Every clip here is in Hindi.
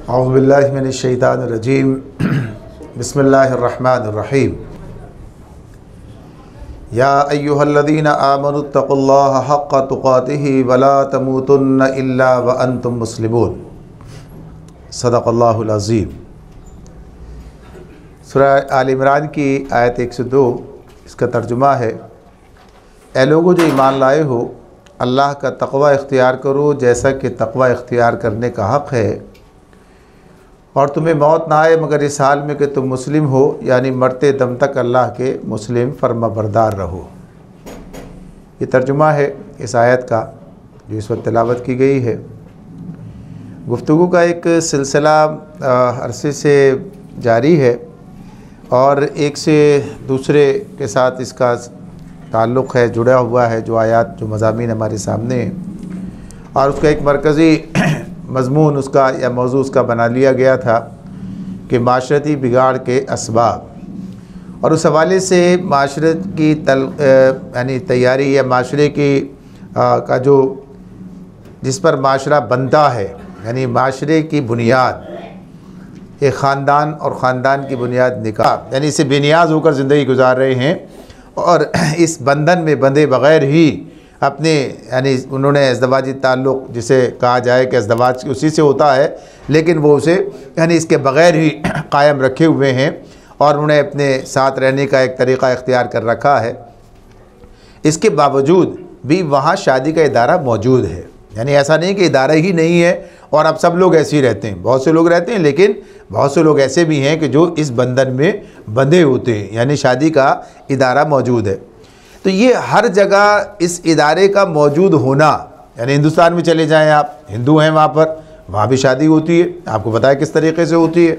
औज़ु बिल्लाहि मिनश शैतानिर रजीम बिस्मिल्लाहिर रहमानिर रहीम। या अय्युहल्लज़ीना आमनुत्तक़ुल्लाहा हक़्क़ तुक़ातिही वला तमूतुन्ना इल्ला व अंतुम मुस्लिमून। सदक़ल्लाहुल अज़ीम। सूरह आल इमरान की आयत 102, इसका तर्जुमा है, ए लोगो जो ईमान लाए हो, अल्लाह का तक़वा इख्तियार करो जैसा कि तक़वा इख्तियार करने का हक़ है, और तुम्हें मौत ना आए मगर इस हाल में कि तुम मुस्लिम हो, यानी मरते दम तक अल्लाह के मुस्लिम फर्माबरदार रहो। ये तर्जुमा है इस आयत का जो इस वक्त तिलावत की गई है। गुफ्तगू का एक सिलसिला अरसे से जारी है और एक से दूसरे के साथ इसका ताल्लुक़ है, जुड़ा हुआ है। जो आयात जो मज़ामीन हमारे सामने हैं और उसका एक मरकज़ी मज़मून उसका या मौजू उसका बना लिया गया था कि माशरती बिगाड़ के असबाब, और उस हवाले से माशरत की यानी तैयारी या माशरे की का जो जिस पर माशरा बनता है, यानी माशरे की बुनियाद एक ख़ानदान और ख़ानदान की बुनियाद निकाह, यानी इसे बेनियाज होकर ज़िंदगी गुजार रहे हैं और इस बंधन में बंधे बग़ैर ही अपने यानी उन्होंने अज़दवाजी ताल्लुक़ जिसे कहा जाए कि अज़दवाज उसी से होता है, लेकिन वो उसे यानी इसके बग़ैर ही कायम रखे हुए हैं और उन्हें अपने साथ रहने का एक तरीक़ा इख्तियार कर रखा है। इसके बावजूद भी वहाँ शादी का इदारा मौजूद है, यानी ऐसा नहीं कि इदारा ही नहीं है और अब सब लोग ऐसे ही रहते हैं। बहुत से लोग रहते हैं, लेकिन बहुत से लोग ऐसे भी हैं कि जो इस बंधन में बंधे होते हैं, यानी शादी का इदारा मौजूद है। तो ये हर जगह इस इदारे का मौजूद होना, यानी हिंदुस्तान में चले जाएं आप, हिंदू हैं वहाँ भी शादी होती है, आपको पता है किस तरीके से होती है।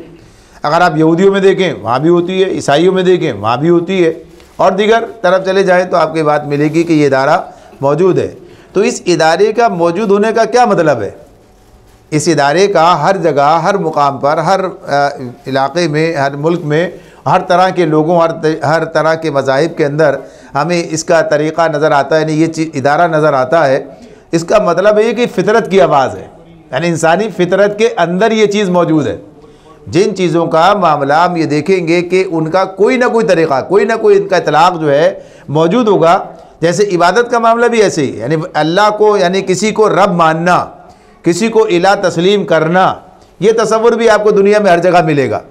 अगर आप यहूदियों में देखें वहाँ भी होती है, ईसाइयों में देखें वहाँ भी होती है, और दीगर तरफ चले जाएँ तो आपकी बात मिलेगी कि ये इदारा मौजूद है। तो इस इदारे का मौजूद होने का क्या मतलब है? इस इदारे का हर जगह, हर मुकाम पर, हर इलाक़े में, हर मुल्क में, हर तरह के लोगों, हर तरह के मज़ाहिब के अंदर हमें इसका तरीक़ा नज़र आता है, यानी ये चीज़ इदारा नज़र आता है। इसका मतलब है कि फ़ितरत की आवाज़ है, यानी इंसानी फ़ितरत के अंदर ये चीज़ मौजूद है। जिन चीज़ों का मामला हम ये देखेंगे कि उनका कोई ना कोई तरीक़ा, कोई ना कोई इनका इतलाक़ जो है मौजूद होगा। जैसे इबादत का मामला भी ऐसे ही, यानी अल्लाह को, यानी किसी को रब मानना, किसी को इला तस्लीम करना, ये तसव्वुर भी आपको दुनिया में हर जगह मिलेगा।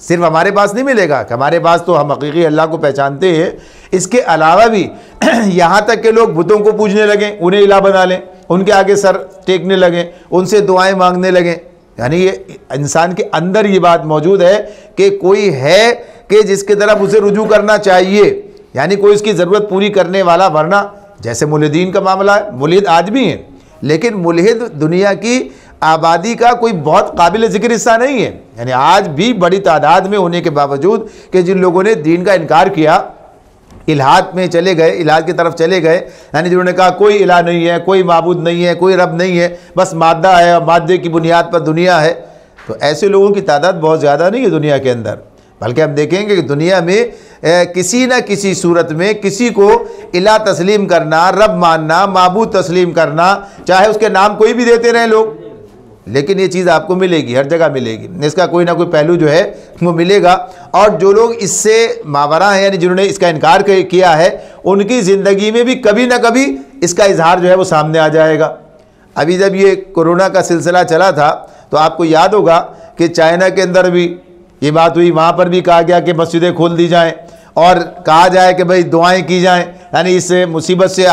सिर्फ हमारे पास नहीं मिलेगा कि हमारे पास तो हम हकीकी अल्लाह को पहचानते हैं, इसके अलावा भी यहाँ तक के लोग बुतों को पूजने लगें, उन्हें इला बना लें, उनके आगे सर टेकने लगें, उनसे दुआएं मांगने लगें। यानी ये इंसान के अंदर ये बात मौजूद है कि कोई है कि जिसकी तरफ उसे रुजू करना चाहिए, यानी कोई उसकी ज़रूरत पूरी करने वाला। वरना जैसे मुल्हिदीन का मामला है, मुल्हिद आज भी हैं, लेकिन मुल्हिद दुनिया की आबादी का कोई बहुत काबिल ज़िक्र हिस्सा नहीं है। यानी आज भी बड़ी तादाद में होने के बावजूद कि जिन लोगों ने दीन का इनकार किया, इल्हाद में चले गए, इल्हाद की तरफ चले गए, यानी जिन्होंने कहा कोई इलाह नहीं है, कोई माबूद नहीं है, कोई रब नहीं है, बस मादा है और मादे की बुनियाद पर दुनिया है। तो ऐसे लोगों की तादाद बहुत ज़्यादा नहीं है दुनिया के अंदर, बल्कि हम देखेंगे कि दुनिया में किसी न किसी सूरत में किसी को इला तस्लीम करना, रब मानना, माबूद तस्लीम करना, चाहे उसके नाम कोई भी देते रहें लोग, लेकिन ये चीज़ आपको मिलेगी, हर जगह मिलेगी। इसका कोई ना कोई पहलू जो है वो मिलेगा। और जो लोग इससे मावरा हैं, यानी जिन्होंने इसका इनकार किया है, उनकी ज़िंदगी में भी कभी ना कभी इसका इजहार जो है वो सामने आ जाएगा। अभी जब ये कोरोना का सिलसिला चला था तो आपको याद होगा कि चाइना के अंदर भी ये बात हुई, वहाँ पर भी कहा गया कि मस्जिदें खोल दी जाएँ और कहा जाए कि भाई दुआएँ की जाएँ, यानी इस मुसीबत से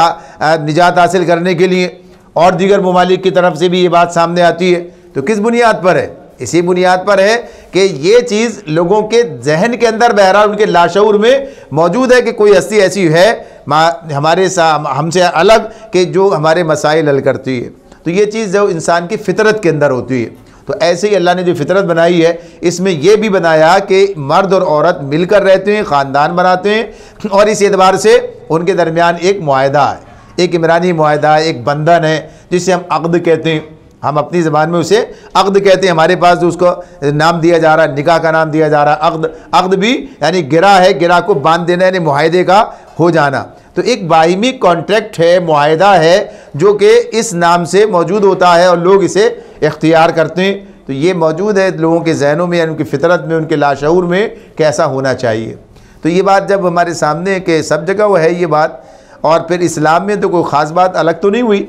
निजात हासिल करने के लिए। और दीगर ममालिक की तरफ से भी ये बात सामने आती है। तो किस बुनियाद पर है? इसी बुनियाद पर है कि ये चीज़ लोगों के जहन के अंदर, बहरहाल उनके लाशऊर में मौजूद है कि कोई हस्ती ऐसी है हमारे हमसे अलग कि जो हमारे मसाइल हल करती है। तो ये चीज़ जो इंसान की फ़ितरत के अंदर होती है। तो ऐसे ही अल्लाह ने जो फ़ितरत बनाई है, इसमें यह भी बनाया कि मर्द और औरत मिलकर रहते हैं, ख़ानदान बनाते हैं, और इस एतबार से उनके दरमियान एक मुआहदा है, एक इमरानी मुआहदा है, एक बंधन है, जिसे हम अक़्द कहते हैं। हम अपनी ज़बान में उसे अक़्द कहते हैं, हमारे पास जो उसको नाम दिया जा रहा है, निकाह का नाम दिया जा रहा है अक़्द। अक़्द भी यानी गिरा है, गिरा को बांध देना, यानी मुआहदे का हो जाना। तो एक बाहिमी कॉन्ट्रैक्ट है, मुआहदा है, जो कि इस नाम से मौजूद होता है और लोग इसे इख्तियार करते हैं। तो तो ये मौजूद है लोगों के जहनों में, उनकी फितरत में, उनके लाशऊर में कैसा होना चाहिए। तो ये बात जब हमारे सामने कि सब जगह वो है ये बात, और फिर इस्लाम में तो कोई ख़ास बात अलग तो नहीं हुई,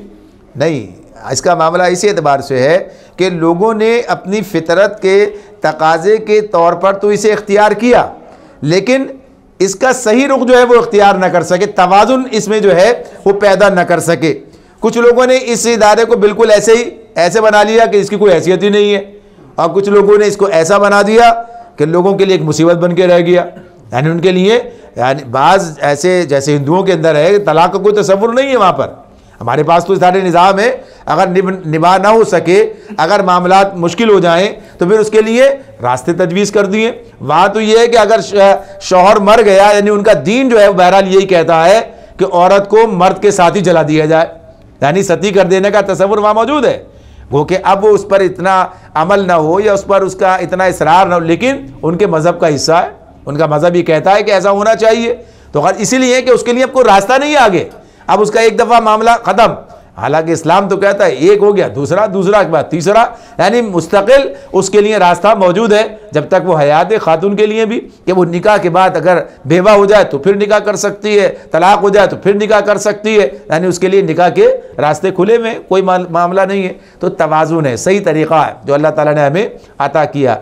नहीं। इसका मामला इसी एतबार से है कि लोगों ने अपनी फितरत के तकाज़े के तौर पर तो इसे इख्तियार किया, लेकिन इसका सही रुख जो है वो इख्तियार न कर सके, तवाज़ुन इसमें जो है वो पैदा न कर सके। कुछ लोगों ने इस इदारे को बिल्कुल ऐसे बना लिया कि इसकी कोई हैसियत ही नहीं है, और कुछ लोगों ने इसको ऐसा बना दिया कि लोगों के लिए एक मुसीबत बन के रह गया। यानी उनके लिए, यानी बाज़ ऐसे जैसे हिंदुओं के अंदर है तलाक़ का कोई तसव्वुर नहीं है, वहाँ पर हमारे पास तो सारे निज़ाम है, अगर निभा ना हो सके, अगर मामलात मुश्किल हो जाएं तो फिर उसके लिए रास्ते तजवीज़ कर दिए। वहाँ तो ये है कि अगर शौहर मर गया, यानी उनका दीन जो है बहरहाल यही कहता है कि औरत को मर्द के साथ ही जला दिया जाए, यानी सती कर देने का तसव्वुर वहाँ मौजूद है। वो कि अब वो उस पर इतना अमल ना हो या उस पर उसका इतना इसरार ना हो, लेकिन उनके मज़हब का हिस्सा है, उनका मज़हब ये कहता है कि ऐसा होना चाहिए। तो अगर इसीलिए कि उसके लिए अब कोई रास्ता नहीं है आगे, अब उसका एक दफ़ा मामला ख़त्म। हालांकि इस्लाम तो कहता है एक हो गया, दूसरा के बाद तीसरा, यानी मुस्तकिल उसके लिए रास्ता मौजूद है जब तक वो हयात खातून के लिए भी, कि वो निकाह के बाद अगर बेवा हो जाए तो फिर निकाह कर सकती है, तलाक हो जाए तो फिर निकाह कर सकती है, यानी उसके लिए निकाह के रास्ते खुले में, कोई मामला नहीं है। तो तवाज़ुन है, सही तरीक़ा है जो अल्लाह ताला ने हमें अता किया।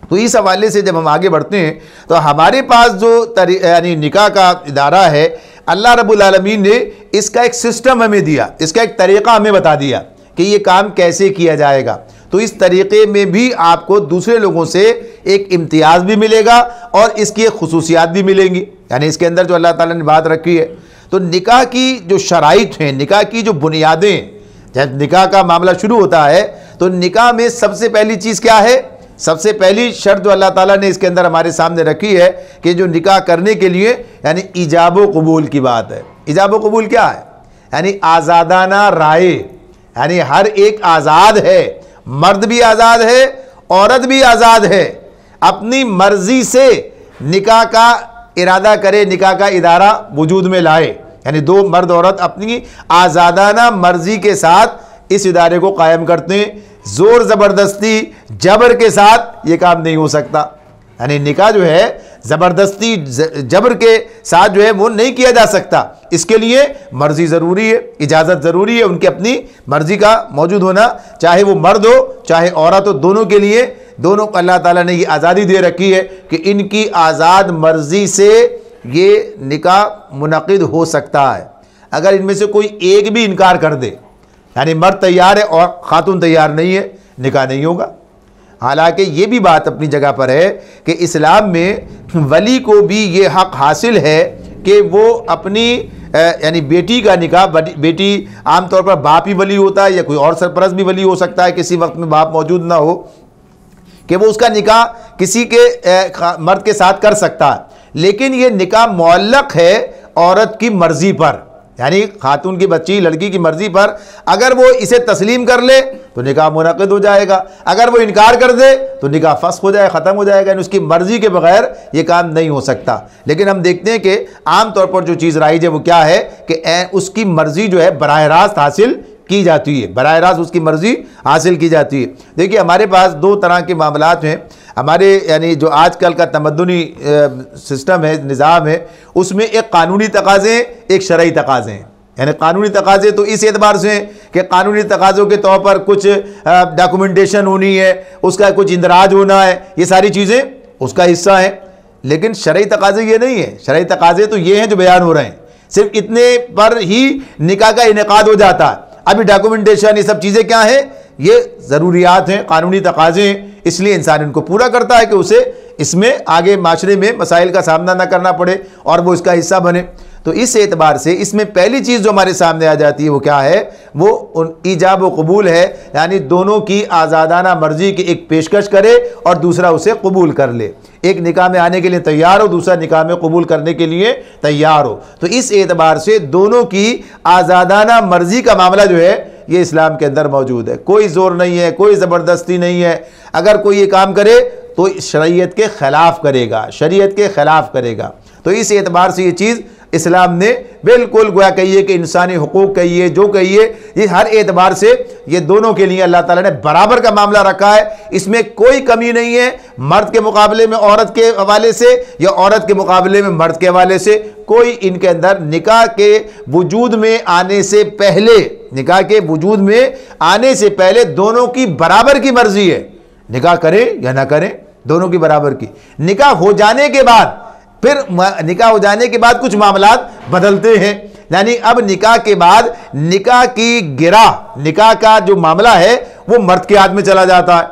तो इस हवाले से जब हम आगे बढ़ते हैं तो हमारे पास जो यानी निकाह का इदारा है, अल्लाह रब्बुल आलमीन ने इसका एक सिस्टम हमें दिया, इसका एक तरीक़ा हमें बता दिया कि ये काम कैसे किया जाएगा। तो इस तरीक़े में भी आपको दूसरे लोगों से एक इम्तियाज़ भी मिलेगा और इसकी एक खुसूसियात भी मिलेंगी। यानी इसके अंदर जो अल्लाह ताला ने बात रखी है, तो निकाह की जो शराइत हैं, निकाह की जो बुनियादें, जब निकाह का मामला शुरू होता है तो निकाह में सबसे पहली चीज़ क्या है, सबसे पहली शर्त जो अल्लाह ताला ने इसके अंदर हमारे सामने रखी है कि जो निकाह करने के लिए यानी इजाब व कबूल की बात है। इजाब व कबूल क्या है, यानी आज़ादाना राय, यानी हर एक आज़ाद है, मर्द भी आज़ाद है, औरत भी आज़ाद है, अपनी मर्जी से निकाह का इरादा करे, निकाह का इदारा वजूद में लाए। यानी दो मर्द औरत अपनी आज़ादाना मर्जी के साथ इस इदारे को कायम करते हैं। जोर ज़बरदस्ती जबर के साथ ये काम नहीं हो सकता। यानी निकाह जो है ज़बरदस्ती जबर के साथ जो है वो नहीं किया जा सकता। इसके लिए मर्जी ज़रूरी है, इजाज़त ज़रूरी है, उनकी अपनी मर्जी का मौजूद होना, चाहे वो मर्द हो चाहे औरत हो, दोनों के लिए, दोनों को अल्लाह ताला ने ये आज़ादी दे रखी है कि इनकी आज़ाद मर्जी से ये निकाह मुनक़िद हो सकता है। अगर इनमें से कोई एक भी इनकार कर दे, यानी मर्द तैयार है और ख़ातून तैयार नहीं है, निकाह नहीं होगा। हालांकि ये भी बात अपनी जगह पर है कि इस्लाम में वली को भी ये हक़ हासिल है कि वो अपनी यानी बेटी का निकाह, बेटी आमतौर पर बाप ही वली होता है या कोई और सरपरस्त भी वली हो सकता है, किसी वक्त में बाप मौजूद ना हो, कि वो उसका निकाह किसी के मर्द के साथ कर सकता है। लेकिन ये निकाह मुअल्लक़ है औरत की मर्ज़ी पर, यानी खातून की बच्ची लड़की की मर्ज़ी पर। अगर वो इसे तस्लीम कर ले तो निकाह मुनक़िद हो जाएगा, अगर वो इनकार कर दे तो निकाह फ़स्ख़ हो जाए, ख़त्म हो जाएगा। यानी उसकी मर्ज़ी के बग़ैर ये काम नहीं हो सकता। लेकिन हम देखते हैं कि आम तौर पर जो चीज़ राइज है वो क्या है कि उसकी मर्ज़ी जो है बराह रास्त हासिल की जाती है, बराह रास्त उसकी मर्ज़ी हासिल की जाती है। देखिए हमारे पास दो तरह के मामलात हैं हमारे, यानी जो आजकल का तमद्दुनी सिस्टम है, निज़ाम है, उसमें एक कानूनी तकाज़े एक शरई तकाज़े हैं। यानी कानूनी तकाज़े तो इस एतबार से हैं कि कानूनी तकाज़ों के तौर पर कुछ डॉक्यूमेंटेशन होनी है, उसका कुछ इंदराज होना है, ये सारी चीज़ें उसका हिस्सा हैं। लेकिन शरई तकाज़े ये नहीं है। शरई तकाज़े तो ये हैं जो बयान हो रहे हैं, सिर्फ इतने पर ही निकाह का इनेकाद हो जाता है। अभी डॉक्यूमेंटेशन ये सब चीज़ें क्या हैं, ये ज़रूरियात हैं, कानूनी तकाज़े हैं, इसलिए इंसान इनको पूरा करता है कि उसे इसमें आगे माशरे में मसाइल का सामना ना करना पड़े और वो इसका हिस्सा बने। तो इस एतबार से इसमें पहली चीज़ जो हमारे सामने आ जाती है वो क्या है, वो ईजाब व कबूल है। यानी दोनों की आज़ादाना मर्जी की एक पेशकश करे और दूसरा उसे कबूल कर ले। एक निकाह में आने के लिए तैयार हो, दूसरा निकाह में कबूल करने के लिए तैयार हो। तो इस एतबार से दोनों की आज़ादाना मर्जी का मामला जो है ये इस्लाम के अंदर मौजूद है। कोई ज़ोर नहीं है, कोई ज़बरदस्ती नहीं है। अगर कोई ये काम करे तो शरीयत के ख़िलाफ़ करेगा, शरीयत के ख़िलाफ़ करेगा। तो इस एतबार से ये चीज़ इस्लाम ने बिल्कुल गोया कहिए कि इंसानी हुकूक कहिए, जो कहिए, ये हर एतबार से ये दोनों के लिए अल्लाह ताला ने बराबर का मामला रखा है। इसमें कोई कमी नहीं है, मर्द के मुकाबले में औरत के हवाले से या औरत के मुकाबले में मर्द के हवाले से। कोई इनके अंदर निकाह के वजूद में आने से पहले, निकाह के वजूद में आने से पहले दोनों की बराबर की मर्जी है, निकाह करें या ना करें, दोनों की बराबर की। निकाह हो जाने के बाद, फिर निकाह हो जाने के बाद कुछ मामलात बदलते हैं, यानी अब निकाह के बाद निकाह की गिरा, निकाह का जो मामला है वो मर्द के हाथ में चला जाता है,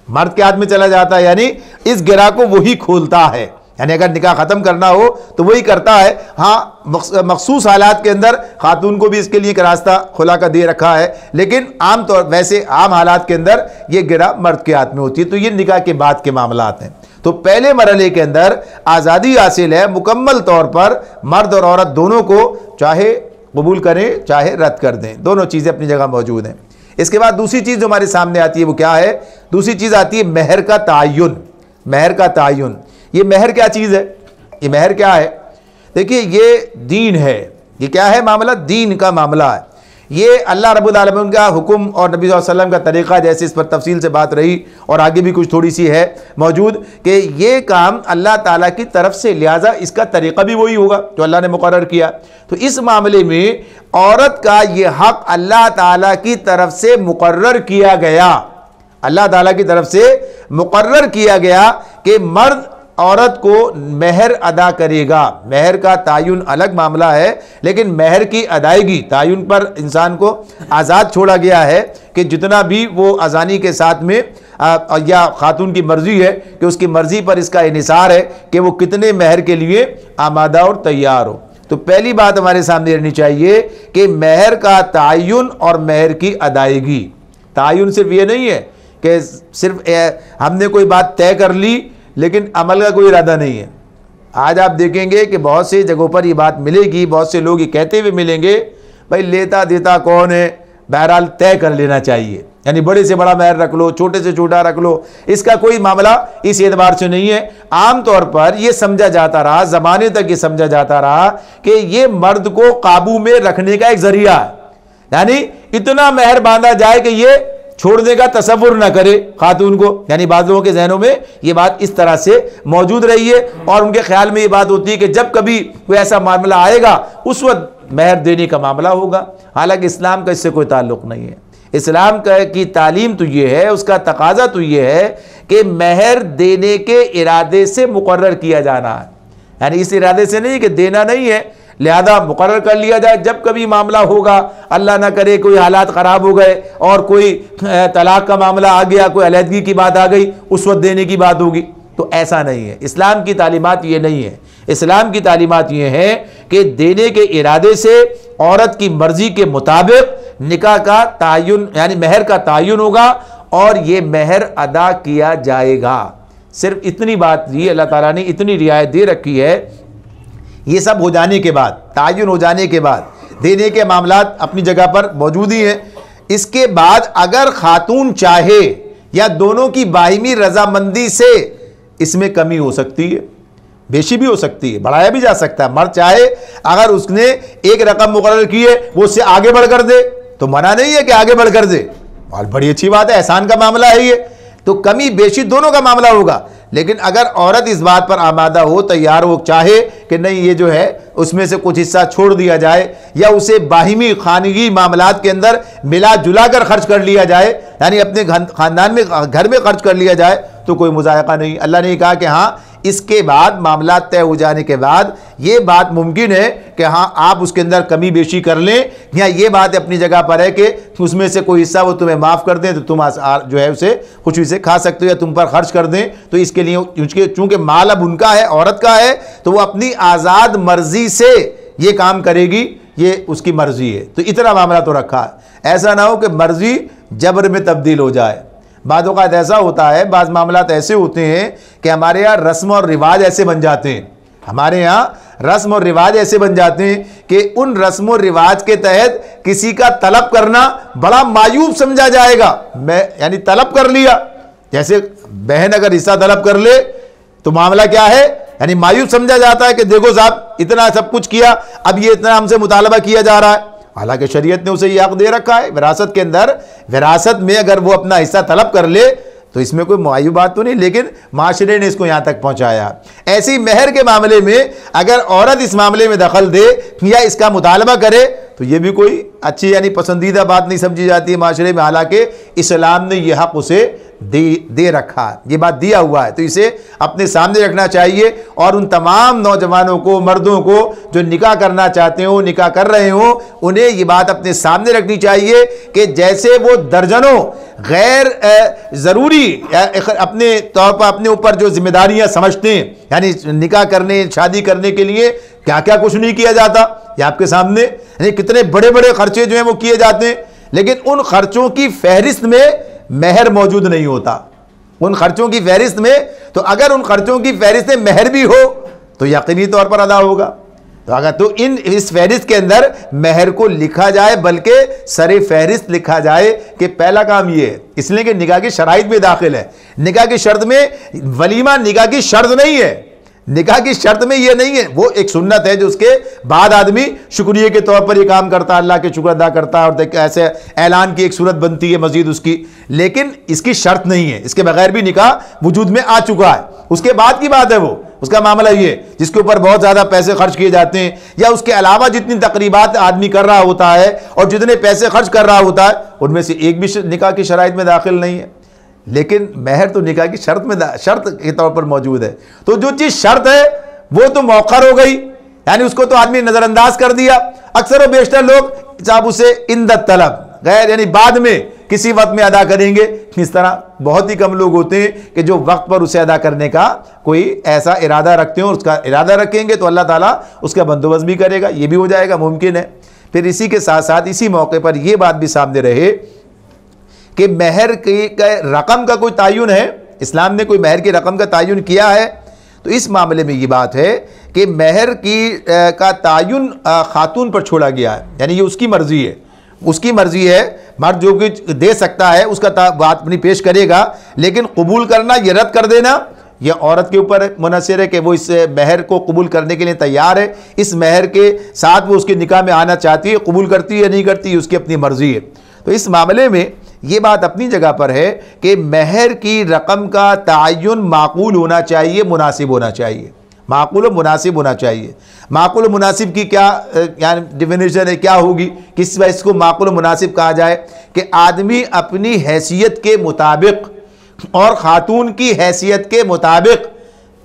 मर्द के हाथ में चला जाता है, यानी इस गिरा को वही खोलता है। यानी अगर निकाह ख़त्म करना हो तो वही करता है। हाँ, मखसूस हालात के अंदर खातून को भी इसके लिए एक रास्ता खुला कर दे रखा है, लेकिन आम तौर वैसे आम हालात के अंदर ये गिरा मर्द के हाथ में होती है। तो ये निकाह के बाद के मामलात हैं। तो पहले मरहले के अंदर आज़ादी हासिल है मुकम्मल तौर पर, मर्द और औरत दोनों को चाहे कबूल करें चाहे रद्द कर दें, दोनों चीज़ें अपनी जगह मौजूद हैं। इसके बाद दूसरी चीज़ जो हमारे सामने आती है वो क्या है? दूसरी चीज़ आती है महर का तयन। महर का तयन, ये महर क्या चीज़ है? ये महर क्या है? देखिए, ये दीन है। ये क्या है मामला? दीन का मामला है। ये अल्लाह रब्बुल आलमीन का हुक्म और नबी सल्लल्लाहु अलैहि वसल्लम का तरीक़ा, जैसे इस पर तफसील से बात रही और आगे भी कुछ थोड़ी सी है मौजूद, कि ये काम अल्लाह ताला की तरफ से, लिहाजा इसका तरीक़ा भी वही होगा जो अल्लाह ने मुकर्रर किया। तो इस मामले में औरत का ये हक़ अल्लाह ताला की तरफ से मुकर्रर किया गया, अल्लाह ताला की तरफ से मुकर्रर किया गया कि मर्द औरत को महर अदा करेगा। महर का तयन अलग मामला है, लेकिन महर की अदायगी, तयन पर इंसान को आज़ाद छोड़ा गया है कि जितना भी वो अजानी के साथ में या खातून की मर्जी है कि उसकी मर्जी पर इसका इन्हिसार है कि वो कितने महर के लिए आमादा और तैयार हो। तो पहली बात हमारे सामने रहनी चाहिए कि महर का तयन और महर की अदायगी। तयन सिर्फ ये नहीं है कि सिर्फ हमने कोई बात तय कर ली लेकिन अमल का कोई इरादा नहीं है। आज आप देखेंगे कि बहुत सी जगहों पर ये बात मिलेगी, बहुत से लोग ये कहते हुए मिलेंगे, भाई लेता देता कौन है, बहरहाल तय कर लेना चाहिए, यानी बड़े से बड़ा महर रख लो, छोटे से छोटा रख लो। इसका कोई मामला इस एतबार से नहीं है। आम तौर पर यह समझा जाता रहा, ज़माने तक ये समझा जाता रहा कि ये मर्द को काबू में रखने का एक जरिया है, यानी इतना महर बांधा जाए कि ये छोड़ने का तसव्वुर न करे खातून को। यानी बाद लोगों के जहनों में ये बात इस तरह से मौजूद रही है और उनके ख्याल में ये बात होती है कि जब कभी कोई ऐसा मामला आएगा उस वक्त महर देने का मामला होगा। हालांकि इस्लाम का इससे कोई ताल्लुक नहीं है। इस्लाम की तालीम तो ये है, उसका तकाजा तो ये है कि महर देने के इरादे से मुकर्रर किया जाना है, यानी इस इरादे से नहीं कि देना नहीं है, लिहाजा मुकर्रर कर लिया जाए। जब कभी मामला होगा, अल्लाह ना करे कोई हालात ख़राब हो गए और कोई तलाक का मामला आ गया, कोई अलहदगी की बात आ गई, उस वक्त देने की बात होगी, तो ऐसा नहीं है। इस्लाम की तालीमात ये नहीं है। इस्लाम की तालीमात ये है कि देने के इरादे से औरत की मर्जी के मुताबिक निकाह का तयन, यानी महर का तयन होगा और ये महर अदा किया जाएगा। सिर्फ इतनी बात ही अल्लाह ताला ने इतनी रियायत दे रखी है। ये सब हो जाने के बाद, तयन हो जाने के बाद, देने के मामलात अपनी जगह पर मौजूद ही हैं। इसके बाद अगर खातून चाहे या दोनों की बाहिमी रजामंदी से इसमें कमी हो सकती है, बेशी भी हो सकती है, बढ़ाया भी जा सकता है। मर्द चाहे अगर उसने एक रकम मुकर्रर की है वो उससे आगे बढ़कर दे तो मना नहीं है कि आगे बढ़कर दे, और बड़ी अच्छी बात है, एहसान का मामला है ये, तो कमी बेशी दोनों का मामला होगा। लेकिन अगर औरत इस बात पर आमादा हो, तैयार हो, चाहे कि नहीं ये जो है उसमें से कुछ हिस्सा छोड़ दिया जाए या उसे बाहिमी खानगी मामलात के अंदर मिला जुला कर खर्च कर लिया जाए, यानी अपने खानदान में, घर में खर्च कर लिया जाए, तो कोई मुज़ायक़ा नहीं। अल्लाह ने कहा कि हाँ, इसके बाद मामला तय हो जाने के बाद ये बात मुमकिन है कि हाँ आप उसके अंदर कमी बेशी कर लें, या ये बात अपनी जगह पर है कि उसमें से कोई हिस्सा वो तुम्हें माफ़ कर दें तो तुम जो है उसे खुशी से खा सकते हो या तुम पर खर्च कर दें। तो इसके लिए चूँकि माल अब उनका है, औरत का है, तो वो अपनी आज़ाद मर्जी से ये काम करेगी, ये उसकी मर्जी है। तो इतना मामला तो रखा है, ऐसा ना हो कि मर्जी जबर में तब्दील हो जाए। बाद औक़ात ऐसा होता है, बाज़ मामलात ऐसे होते हैं कि हमारे यहाँ रस्म और रिवाज ऐसे बन जाते हैं, हमारे यहाँ रस्म और रिवाज ऐसे बन जाते हैं कि उन रस्म और रिवाज के तहत किसी का तलब करना बड़ा मायूब समझा जाएगा। मैं यानी तलब कर लिया, जैसे बहन अगर हिस्सा तलब कर ले तो मामला क्या है, यानी मायूस समझा जाता है कि देखो साहब इतना सब कुछ किया, अब ये इतना हमसे मुतालबा किया जा रहा है। हालांकि शरीयत ने उसे ये हक दे रखा है विरासत के अंदर, विरासत में अगर वो अपना हिस्सा तलब कर ले तो इसमें कोई मुआय्यब बात तो नहीं, लेकिन माशरे ने इसको यहाँ तक पहुँचाया। ऐसी महर के मामले में अगर औरत इस मामले में दखल दे या इसका मुतालबा करे तो ये भी कोई अच्छी यानी पसंदीदा बात नहीं समझी जाती है माशरे में, हालांकि इस्लाम ने यह हक उसे दे रखा, ये बात दिया हुआ है, तो इसे अपने सामने रखना चाहिए। और उन तमाम नौजवानों को, मर्दों को जो निकाह करना चाहते हो, निकाह कर रहे हो, उन्हें ये बात अपने सामने रखनी चाहिए कि जैसे वो दर्जनों गैर ज़रूरी अपने तौर पर अपने ऊपर जो जिम्मेदारियां समझते हैं, यानी निकाह करने, शादी करने के लिए क्या क्या कुछ नहीं किया जाता, ये आपके सामने यानी कितने बड़े बड़े खर्चे जो हैं वो किए जाते हैं, लेकिन उन खर्चों की फहरिस्त में महर मौजूद नहीं होता। उन खर्चों की फहरिस्त में, तो अगर उन खर्चों की फहरिस्त में महर भी हो तो यकीनी तौर पर अदा होगा। तो अगर तो इस फहरिस्त के अंदर महर को लिखा जाए, बल्कि सरे फहरिस्त लिखा जाए कि पहला काम ये है, इसलिए कि निकाह की शराइत में दाखिल है। निकाह की शर्त में वलीमा निकाह की शर्त नहीं है, निकाह की शर्त में ये नहीं है, वो एक सुन्नत है जो उसके बाद आदमी शुक्रिया के तौर पर ये काम करता है, अल्लाह के शुक्र अदा करता है और ऐसे ऐलान की एक सूरत बनती है मजीद उसकी, लेकिन इसकी शर्त नहीं है, इसके बगैर भी निकाह वजूद में आ चुका है। उसके बाद की बात है वो, उसका मामला ये जिसके ऊपर बहुत ज़्यादा पैसे खर्च किए जाते हैं, या उसके अलावा जितनी तकरीबात आदमी कर रहा होता है और जितने पैसे खर्च कर रहा होता है, उनमें से एक भी निकाह की शराइत में दाखिल नहीं है, लेकिन महर तो निकाह की शर्त के तौर पर मौजूद है। तो जो चीज़ शर्त है वो तो मौखर हो गई, यानी उसको तो आदमी नज़रअंदाज कर दिया। अक्सर व बेशतर लोग साहब उसे इंदत तलब गैर यानी बाद में किसी वक्त में अदा करेंगे, इस तरह बहुत ही कम लोग होते हैं कि जो वक्त पर उसे अदा करने का कोई ऐसा इरादा रखते हो, उसका इरादा रखेंगे तो अल्लाह ताला उसका बंदोबस्त भी करेगा, ये भी हो जाएगा, मुमकिन है। फिर इसी के साथ साथ इसी मौके पर यह बात भी सामने रहे कि महर की रकम का कोई तयन है, इस्लाम ने कोई महर की रकम का तयन किया है, तो इस मामले में ये बात है कि महर की का तयन खातून पर छोड़ा गया है, यानी ये उसकी मर्ज़ी है, उसकी मर्ज़ी है, मर्द जो कुछ दे सकता है उसका बात अपनी पेश करेगा, लेकिन कबूल करना या रद्द कर देना यह औरत के ऊपर मुनहसर है कि वो इस महर को कबूल करने के लिए तैयार है, इस महर के साथ वो उसके निकाह में आना चाहती है, कबूल करती है या नहीं करती उसकी अपनी मर्ज़ी है। तो इस मामले में ये बात अपनी जगह पर है कि महर की रकम का तयन माकूल होना चाहिए, मुनासिब होना चाहिए, माकूल और मुनासिब होना चाहिए। माकूल और मुनासिब की क्या यानी डिफिनेशन है, क्या होगी, किस वजह इसको माकूल और मुनासिब कहा जाए कि आदमी अपनी हैसियत के मुताबिक और ख़ातून की हैसियत के मुताबिक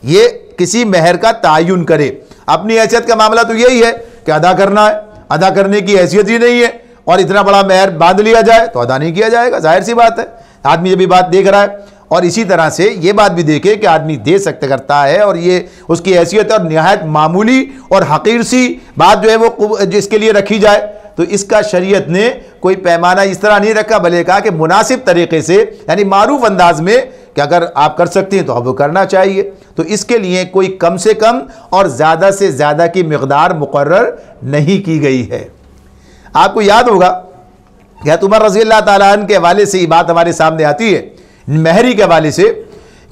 ये किसी महर का तयन करे। अपनी हैसियत का मामला तो यही है कि अदा करना है, अदा करने की हैसियत ही नहीं है और इतना बड़ा महर बांध लिया जाए तो अदा नहीं किया जाएगा, जाहिर सी बात है। आदमी ये भी बात देख रहा है और इसी तरह से ये बात भी देखे कि आदमी दे सकते करता है और ये उसकी हैसियत और निहायत मामूली और हकीर सी बात जो है वो जिसके लिए रखी जाए, तो इसका शरीयत ने कोई पैमाना इस तरह नहीं रखा, भले कहा कि मुनासिब तरीके से यानी मारूफ अंदाज में कि अगर आप कर सकते हैं तो अब करना चाहिए। तो इसके लिए कोई कम से कम और ज़्यादा से ज़्यादा की मिक़दार मुक़र्रर नहीं की गई है। आपको याद होगा कि उमर रज़ी अल्लाह ताला अन्हु के हवाले से ये बात हमारे सामने आती है, महरी के हवाले से,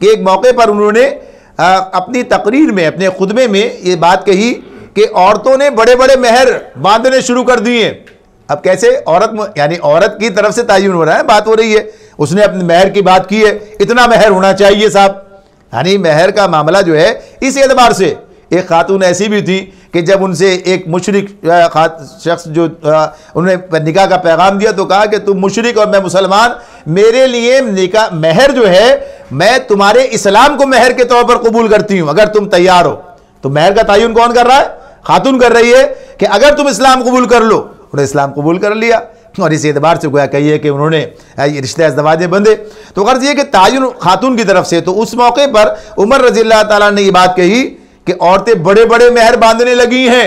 कि एक मौके पर उन्होंने अपनी तकरीर में, अपने खुतबे में ये बात कही कि औरतों ने बड़े बड़े महर बांधने शुरू कर दिए। अब कैसे औरत यानी औरत की तरफ से तयन हो रहा है, बात हो रही है, उसने अपने महर की बात की है, इतना महर होना चाहिए साहब, यानी महर का मामला जो है इस एतबार से। एक खातून ऐसी भी थी कि जब उनसे एक मुशरिक शख्स जो उन्होंने निकाह का पैगाम दिया तो कहा कि तुम मुशरिक और मैं मुसलमान, मेरे लिए निकाह महर जो है मैं तुम्हारे इस्लाम को महर के तौर पर कबूल करती हूँ, अगर तुम तैयार हो। तो महर का तयन कौन कर रहा है, खातून कर रही है कि अगर तुम इस्लाम कबूल कर लो। उन्होंने इस्लाम कबूल कर लिया और इस एतबार से गोया कहिए कि उन्होंने रिश्ते अज़दवाजें बंधे। तो गर्ज ये कि तयन खातून की तरफ से। तो उस मौके पर उमर रज़ी अल्लाह ताला ने ये बात कही कि औरतें बड़े बड़े महर बांधने लगी हैं।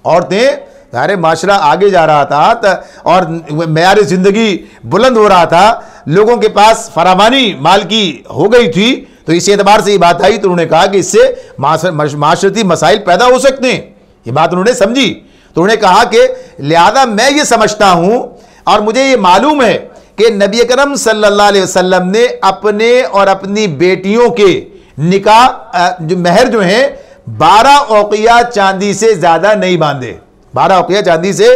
औरतें, अरे माशरा आगे जा रहा था और मेयार ज़िंदगी बुलंद हो रहा था, लोगों के पास फरामानी माल की हो गई थी, तो इस एतबार से ये बात आई। तो उन्होंने कहा कि इससे माशरती मसाइल पैदा हो सकते हैं, ये बात उन्होंने समझी। तो उन्होंने कहा कि लिहाजा मैं ये समझता हूँ और मुझे ये मालूम है कि नबी अकरम सल्लल्लाहु अलैहि वसल्लम ने अपने और अपनी बेटियों के निकाह जो महर जो है 12 औक़िया चांदी से ज्यादा नहीं बांधे, 12 औक़िया चांदी से।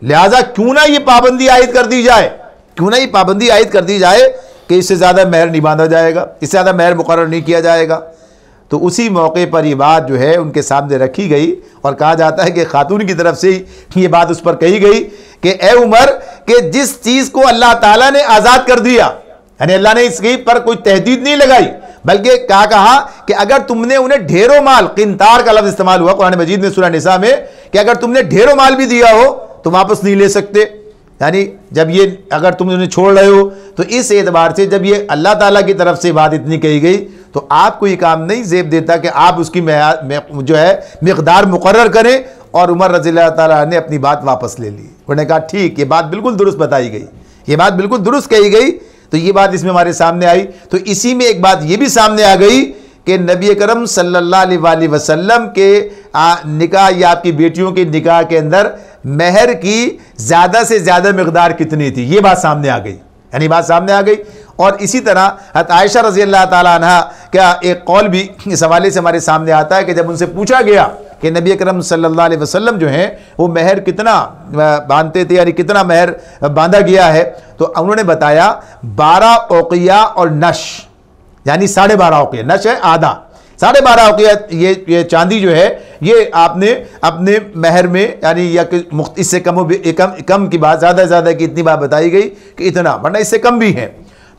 लिहाजा क्यों ना ये पाबंदी आयद कर दी जाए, क्यों ना ये पाबंदी आयद कर दी जाए कि इससे ज्यादा महर नहीं बांधा जाएगा, इससे ज्यादा महर मुकर्रर नहीं किया जाएगा। तो उसी मौके पर ये बात जो है उनके सामने रखी गई और कहा जाता है कि खातून की तरफ से ये बात उस पर कही गई कि ए उमर, कि जिस चीज को अल्लाह ताला ने आजाद कर दिया, यानी अल्लाह ने इसके पर कोई तहदीद नहीं लगाई, बल्कि क्या कहा कि अगर तुमने उन्हें ढेरों माल, किंतार का लफ्ज इस्तेमाल हुआ कुरान मजीद में सूरह निसा में, कि अगर तुमने ढेरों माल भी दिया हो तो वापस नहीं ले सकते। यानी जब ये अगर तुम उन्हें छोड़ रहे हो तो इस एतबार से जब ये अल्लाह ताला की तरफ से बात इतनी कही गई तो आपको ये काम नहीं जेब देता कि आप उसकी जो है मिकदार मुकर्रर करें। और उमर रज़ियल्लाहु ताला ने अपनी बात वापस ले ली। उन्होंने कहा ठीक, ये बात बिल्कुल दुरुस्त बताई गई, ये बात बिल्कुल दुरुस्त कही गई। तो ये बात इसमें हमारे सामने आई। तो इसी में एक बात ये भी सामने आ गई कि नबी अकरम सल्लल्लाहु अलैहि वसल्लम के निकाह या आपकी बेटियों के निकाह के अंदर महर की ज़्यादा से ज़्यादा मिकदार कितनी थी, ये बात सामने आ गई, यानी बात सामने आ गई। और इसी तरह हज़रत आयशा रज़ियल्लाहु ताला अन्हा का एक कौल भी इस हवाले से हमारे सामने आता है कि जब उनसे पूछा गया कि नबी अकरम सल्लल्लाहु अलैहि वसल्लम जो हैं वो महर कितना बांधते थे, यानी कितना महर बांधा गया है, तो उन्होंने बताया 12 औक़िया और नश, यानी 12.5 औक़िया। नश है आधा, 12.5 औक़िया ये चांदी जो है ये आपने अपने महर में, यानी या इससे कम की बात, ज़्यादा की इतनी बात बताई गई कि इतना, वरना इससे कम भी है।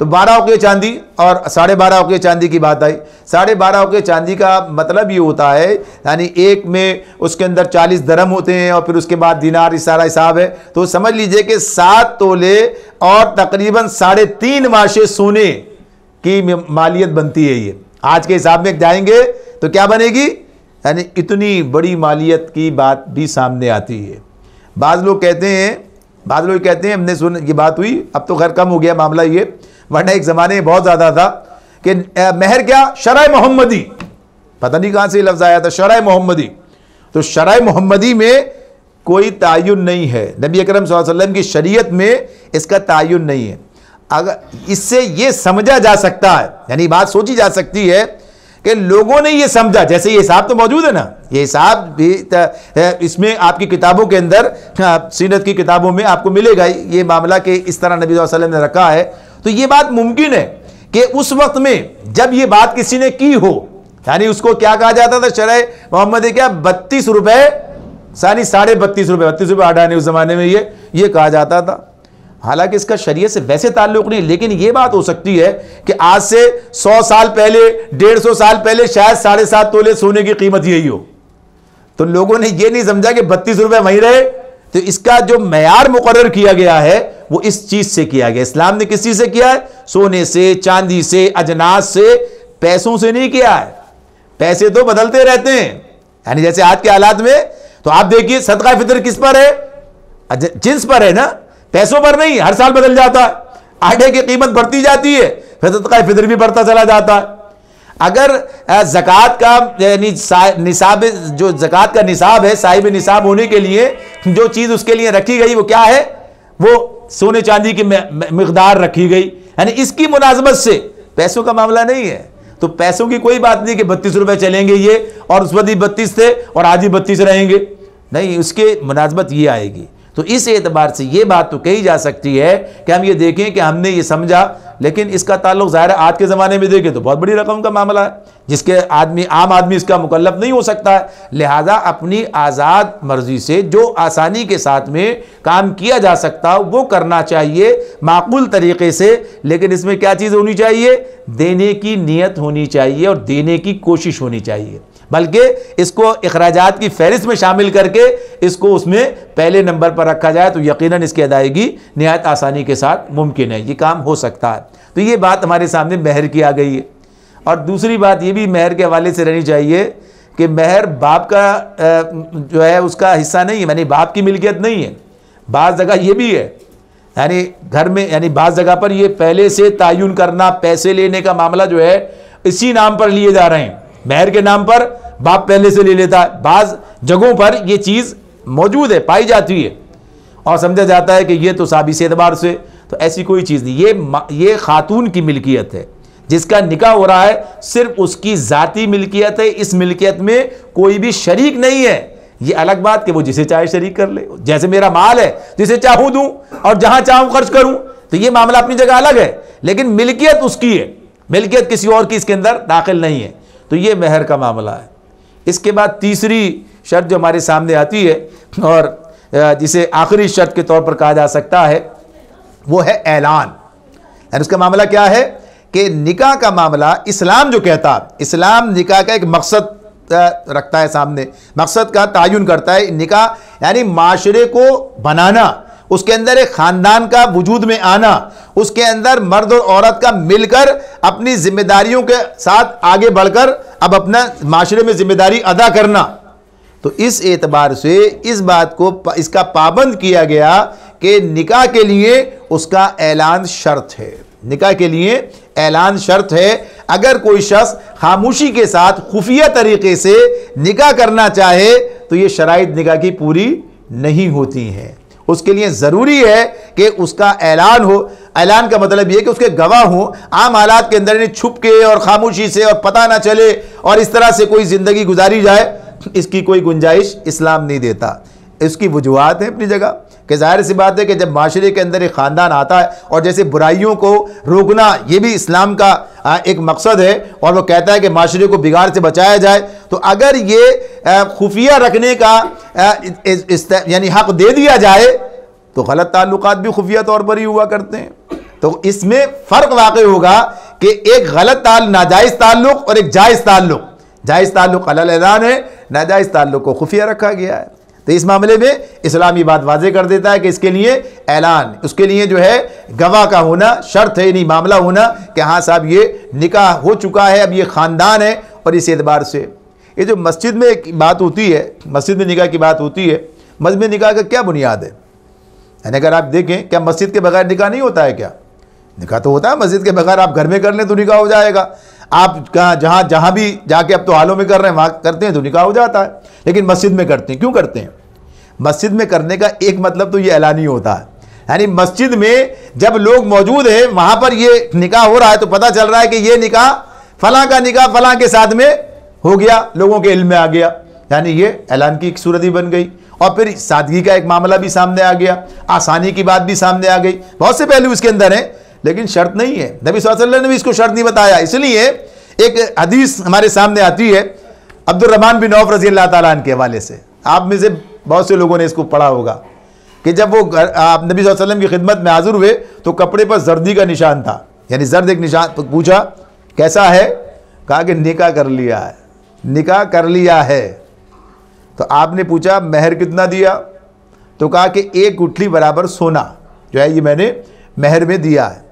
तो 12 औक़िया चांदी और 12.5 औक़िया चांदी की बात आई। 12.5 औक़िया चांदी का मतलब ये होता है, यानी एक में उसके अंदर 40 दरम होते हैं और फिर उसके बाद दिनार, इस सारा हिसाब है। तो समझ लीजिए कि 7 तोले और तकरीबन 3.5 माशे सोने की मालियत बनती है। ये आज के हिसाब में जाएंगे तो क्या बनेगी, यानी इतनी बड़ी मालियत की बात भी सामने आती है। बाज़ लोग कहते हैं हमने सुन ये बात हुई, अब तो खैर कम हो गया मामला ये, वरना एक ज़माने में बहुत ज़्यादा था कि महर क्या, शरय मोहम्मदी, पता नहीं कहाँ से ये लफ्ज़ आया था, शरय मोहम्मदी। तो शरय मोहम्मदी में कोई तायुन नहीं है, नबी अकरम सल्लल्लाहु अलैहि वसल्लम की शरीयत में इसका तायुन नहीं है। अगर इससे ये समझा जा सकता है, यानी बात सोची जा सकती है कि लोगों ने ये समझा, जैसे ये हिसाब तो मौजूद है ना, ये हिसाब भी इसमें आपकी किताबों के अंदर, सीरत की किताबों में आपको मिलेगा ये मामला कि इस तरह नबी सल्लल्लाहु अलैहि वसल्लम ने रखा है। तो ये बात मुमकिन है कि उस वक्त में जब ये बात किसी ने की हो, यानी उसको क्या कहा जाता था, शरय मोहम्मद क्या 32 रुपए, यानी 32.5 रुपए, 32 रुपये आड़ा नहीं उस जमाने में ये कहा जाता था। हालांकि इसका शरीयत से वैसे ताल्लुक नहीं, लेकिन ये बात हो सकती है कि आज से 100 साल पहले, 150 साल पहले शायद 7.5 तोले सोने की कीमत यही हो। तो लोगों ने ये नहीं समझा कि 32 रुपए वहीं रहे। तो इसका जो मयार मुकर्रर किया गया है वो इस चीज से किया गया। इस्लाम ने किस चीज से किया है, सोने से, चांदी से, अजनास से, पैसों से नहीं किया है। पैसे तो बदलते रहते हैं, यानी जैसे आज के हालात में, तो आप देखिए सदका फितर किस पर है, जिन्स पर है ना, पैसों पर नहीं। हर साल बदल जाता है, आटे की कीमत बढ़ती जाती है, फिर सदका फितर भी बढ़ता चला जाता है। अगर ज़कात का यानी निसाब, जो ज़कात का निसाब है, साहिब निसाब होने के लिए जो चीज़ उसके लिए रखी गई वो क्या है, वो सोने चांदी की मिकदार रखी गई, यानी इसकी मुनासबत से पैसों का मामला नहीं है। तो पैसों की कोई बात नहीं कि 32 रुपए चलेंगे ये, और उस वक्त ही 32 थे और आज ही 32 रहेंगे, नहीं, उसके मुनासबत ये आएगी। तो इस एतबार से ये बात तो कही जा सकती है कि हम ये देखें कि हमने ये समझा, लेकिन इसका ताल्लुक ज़ाहिर आज के ज़माने में देखें तो बहुत बड़ी रकम का मामला है, जिसके आम आदमी इसका मुकल्लफ नहीं हो सकता है। लिहाजा अपनी आज़ाद मर्जी से जो आसानी के साथ में काम किया जा सकता हो वो करना चाहिए माकूल तरीके से। लेकिन इसमें क्या चीज़ होनी चाहिए, देने की नीयत होनी चाहिए और देने की कोशिश होनी चाहिए, बल्कि इसको इखराजात की फहरिस्त में शामिल करके इसको उसमें पहले नंबर पर रखा जाए तो यकीनन इसकी अदायगी निहायत आसानी के साथ मुमकिन है, ये काम हो सकता है। तो ये बात हमारे सामने महर की आ गई है। और दूसरी बात ये भी महर के हवाले से रहनी चाहिए कि महर बाप का जो है उसका हिस्सा नहीं है, यानी बाप की मिल्कियत नहीं है। बाज़ जगह ये भी है, यानी घर में, यानी बाज़ जगह पर ये पहले से तायुन करना, पैसे लेने का मामला जो है इसी नाम पर लिए जा रहे हैं, महर के नाम पर बाप पहले से ले लेता है। बाज़ जगहों पर यह चीज़ मौजूद है, पाई जाती है, और समझा जाता है कि ये तो साबिस एतबार से तो ऐसी कोई चीज़ नहीं, ये खातून की मिल्कियत है, जिसका निकाह हो रहा है सिर्फ उसकी ज़ाती मिल्कियत है, इस मिल्कियत में कोई भी शरीक नहीं है। ये अलग बात कि वो जिसे चाहे शरीक कर ले, जैसे मेरा माल है जिसे चाहूँ दूँ और जहाँ चाहूँ खर्च करूँ, तो ये मामला अपनी जगह अलग है, लेकिन मिल्कियत उसकी है, मिल्कियत किसी और की इसके अंदर दाखिल नहीं है। तो ये महर का मामला है। इसके बाद तीसरी शर्त जो हमारे सामने आती है और जिसे आखिरी शर्त के तौर पर कहा जा सकता है, वो है ऐलान। यानी उसका मामला क्या है कि निकाह का मामला इस्लाम जो कहता है, इस्लाम निकाह का एक मकसद रखता है सामने, मकसद का तायुन करता है। निकाह यानी माशरे को बनाना, उसके अंदर एक ख़ानदान का वजूद में आना, उसके अंदर मर्द और औरत का मिलकर अपनी जिम्मेदारियों के साथ आगे बढ़कर अब अपना माशरे में जिम्मेदारी अदा करना। तो इस एतबार से इस बात को इसका पाबंद किया गया कि निकाह के लिए उसका ऐलान शर्त है, निकाह के लिए ऐलान शर्त है। अगर कोई शख्स खामोशी के साथ खुफिया तरीके से निकाह करना चाहे तो ये शराइत निकाह की पूरी नहीं होती हैं। उसके लिए ज़रूरी है कि उसका ऐलान हो। ऐलान का मतलब यह कि उसके गवाह हों। आम हालात के अंदर छुप के और खामोशी से और पता ना चले और इस तरह से कोई ज़िंदगी गुजारी जाए, इसकी कोई गुंजाइश इस्लाम नहीं देता। इसकी वजूहात है अपनी जगह कि जाहिर सी बात है कि जब माशरे के अंदर एक ख़ानदान आता है और जैसे बुराइयों को रोकना ये भी इस्लाम का एक मकसद है और वो कहता है कि माशरे को बिगाड़ से बचाया जाए, तो अगर ये खुफिया रखने का यानी हक़ दे दिया जाए तो गलत ताल्लुकात भी खुफिया तौर पर ही हुआ करते हैं। तो इसमें फ़र्क वाक़ई होगा कि एक गलत नाजायज़ ताल्लुक़ और एक जायज़ ताल्लुक़। जायज़ ताल्लुक़ अलल ऐलान है, नाजायज़ ताल्लुक़ को खुफिया रखा गया है। तो इस मामले में इस्लामी बात वाज़े कर देता है कि इसके लिए ऐलान, उसके लिए जो है गवाह का होना शर्त है, नहीं मामला होना कि हाँ साहब ये निकाह हो चुका है, अब ये ख़ानदान है। और इस एतबार से ये जो मस्जिद में एक बात होती है, मस्जिद में निकाह की बात होती है, मस्जिद में निकाह का क्या बुनियाद है? यानी अगर आप देखें, क्या मस्जिद के बगैर निकाह नहीं होता है? क्या निकाह तो होता है मस्जिद के बगैर। आप घर में कर लें तो निकाह हो जाएगा, आप कहाँ जहाँ भी जाके अब तो हालों में कर रहे हैं वहाँ करते हैं तो निकाह हो जाता है, लेकिन मस्जिद में करते हैं। क्यों करते हैं? मस्जिद में करने का एक मतलब तो ये ऐलानी होता है, यानी मस्जिद में जब लोग मौजूद हैं वहाँ पर ये निकाह हो रहा है तो पता चल रहा है कि ये निकाह फलां का निकाह फलां के साथ में हो गया, लोगों के इल्म में आ गया, यानी ये ऐलान की एक सूरत ही बन गई। और फिर सादगी का एक मामला भी सामने आ गया, आसानी की बात भी सामने आ गई। बहुत से पहलू इसके अंदर हैं, लेकिन शर्त नहीं है। नबी सल्लल्लाहु अलैहि वसल्लम ने भी इसको शर्त नहीं बताया। इसलिए एक हदीस हमारे सामने आती है अब्दुर्रहमान बिन औफ रज़ी अल्लाह ताला अन्हु के हवाले से। आप में से बहुत से लोगों ने इसको पढ़ा होगा कि जब वो नबी सल्लल्लाहु अलैहि वसल्लम की खिदमत में हाजिर हुए तो कपड़े पर जर्दी का निशान था, यानी जर्द एक निशान। तो पूछा कैसा है? कहा कि निकाह कर लिया है, निकाह कर लिया है। तो आपने पूछा महर कितना दिया? तो कहा कि 1 गुठली बराबर सोना जो है ये मैंने महर में दिया है।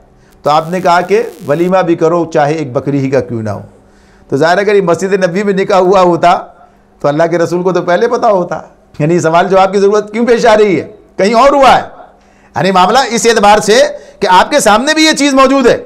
तो आपने कहा कि वलीमा भी करो चाहे एक बकरी ही का क्यों ना हो। तो ज़ाहिर अगर ये मस्जिद नबी में निकाह हुआ होता तो अल्लाह के रसूल को तो पहले पता होता, यानी सवाल जवाब की ज़रूरत क्यों पेश आ रही है? कहीं और हुआ है। यानी मामला इस एतबार से कि आपके सामने भी ये चीज़ मौजूद है,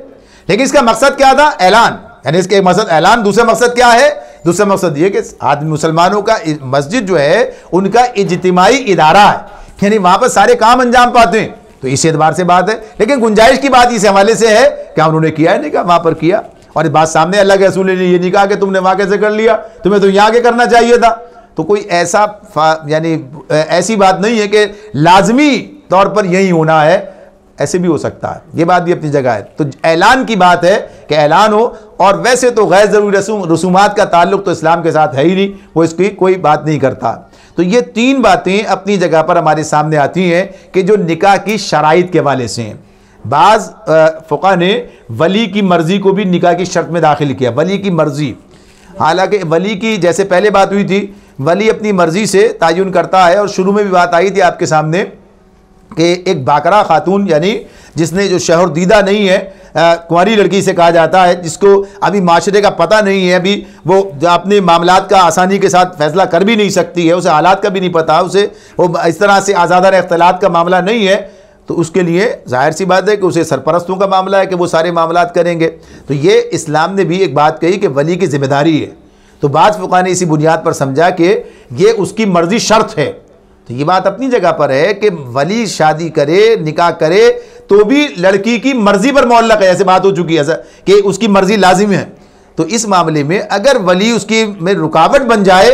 लेकिन इसका मकसद क्या था? ऐलान। यानी इसके एक मकसद ऐलान, दूसरा मकसद क्या है? दूसरा मकसद ये कि आदमी मुसलमानों का मस्जिद जो है उनका इज्तिमाई इदारा है, यानी वहाँ पर सारे काम अंजाम पाते हैं। तो इस एतबार से बात है, लेकिन गुंजाइश की बात इस हवाले से है क्या उन्होंने किया है निकाह वहाँ पर किया, और इस बात सामने अल्लाह के रसूल ने ये नहीं कहा कि तुमने वहाँ कैसे कर लिया, तुम्हें तो यहाँ आगे करना चाहिए था। तो कोई ऐसा यानी ऐसी बात नहीं है कि लाजमी तौर पर यही होना है, ऐसे भी हो सकता है, ये बात भी अपनी जगह है। तो ऐलान की बात है कि ऐलान हो, और वैसे तो गैर ज़रूरी रसूमात का ताल्लुक तो इस्लाम के साथ है ही नहीं, वो इसकी कोई बात नहीं करता। तो ये 3 बातें अपनी जगह पर हमारे सामने आती हैं कि जो निकाह की शराइत के हवाले से हैं। बाज़ फ़ुक़हा ने वली की मर्ज़ी को भी निकाह की शर्त में दाखिल किया, वली की मर्ज़ी। हालांकि वली की जैसे पहले बात हुई थी, वली अपनी मर्ज़ी से तायुन करता है, और शुरू में भी बात आई थी आपके सामने कि एक बाकरा खातून यानी जिसने जो शोहर दीदा नहीं है, कुंवारी लड़की से कहा जाता है, जिसको अभी माशरे का पता नहीं है, अभी वो अपने मामलात का आसानी के साथ फैसला कर भी नहीं सकती है, उसे हालात का भी नहीं पता, उसे वो इस तरह से आज़ादाना इख्तिलात का मामला नहीं है, तो उसके लिए जाहिर सी बात है कि उसे सरपरस्तों का मामला है कि वो सारे मामलात करेंगे। तो ये इस्लाम ने भी एक बात कही कि वली की जिम्मेदारी है। तो बाज़ फ़ुक़हा ने इसी बुनियाद पर समझा कि ये उसकी मर्ज़ी शर्त है। तो ये बात अपनी जगह पर है कि वली शादी करे, निकाह करे, तो भी लड़की की मर्जी पर मुअल्लक है, ऐसे बात हो चुकी है कि उसकी मर्जी लाजिम है। तो इस मामले में अगर वली उसकी में रुकावट बन जाए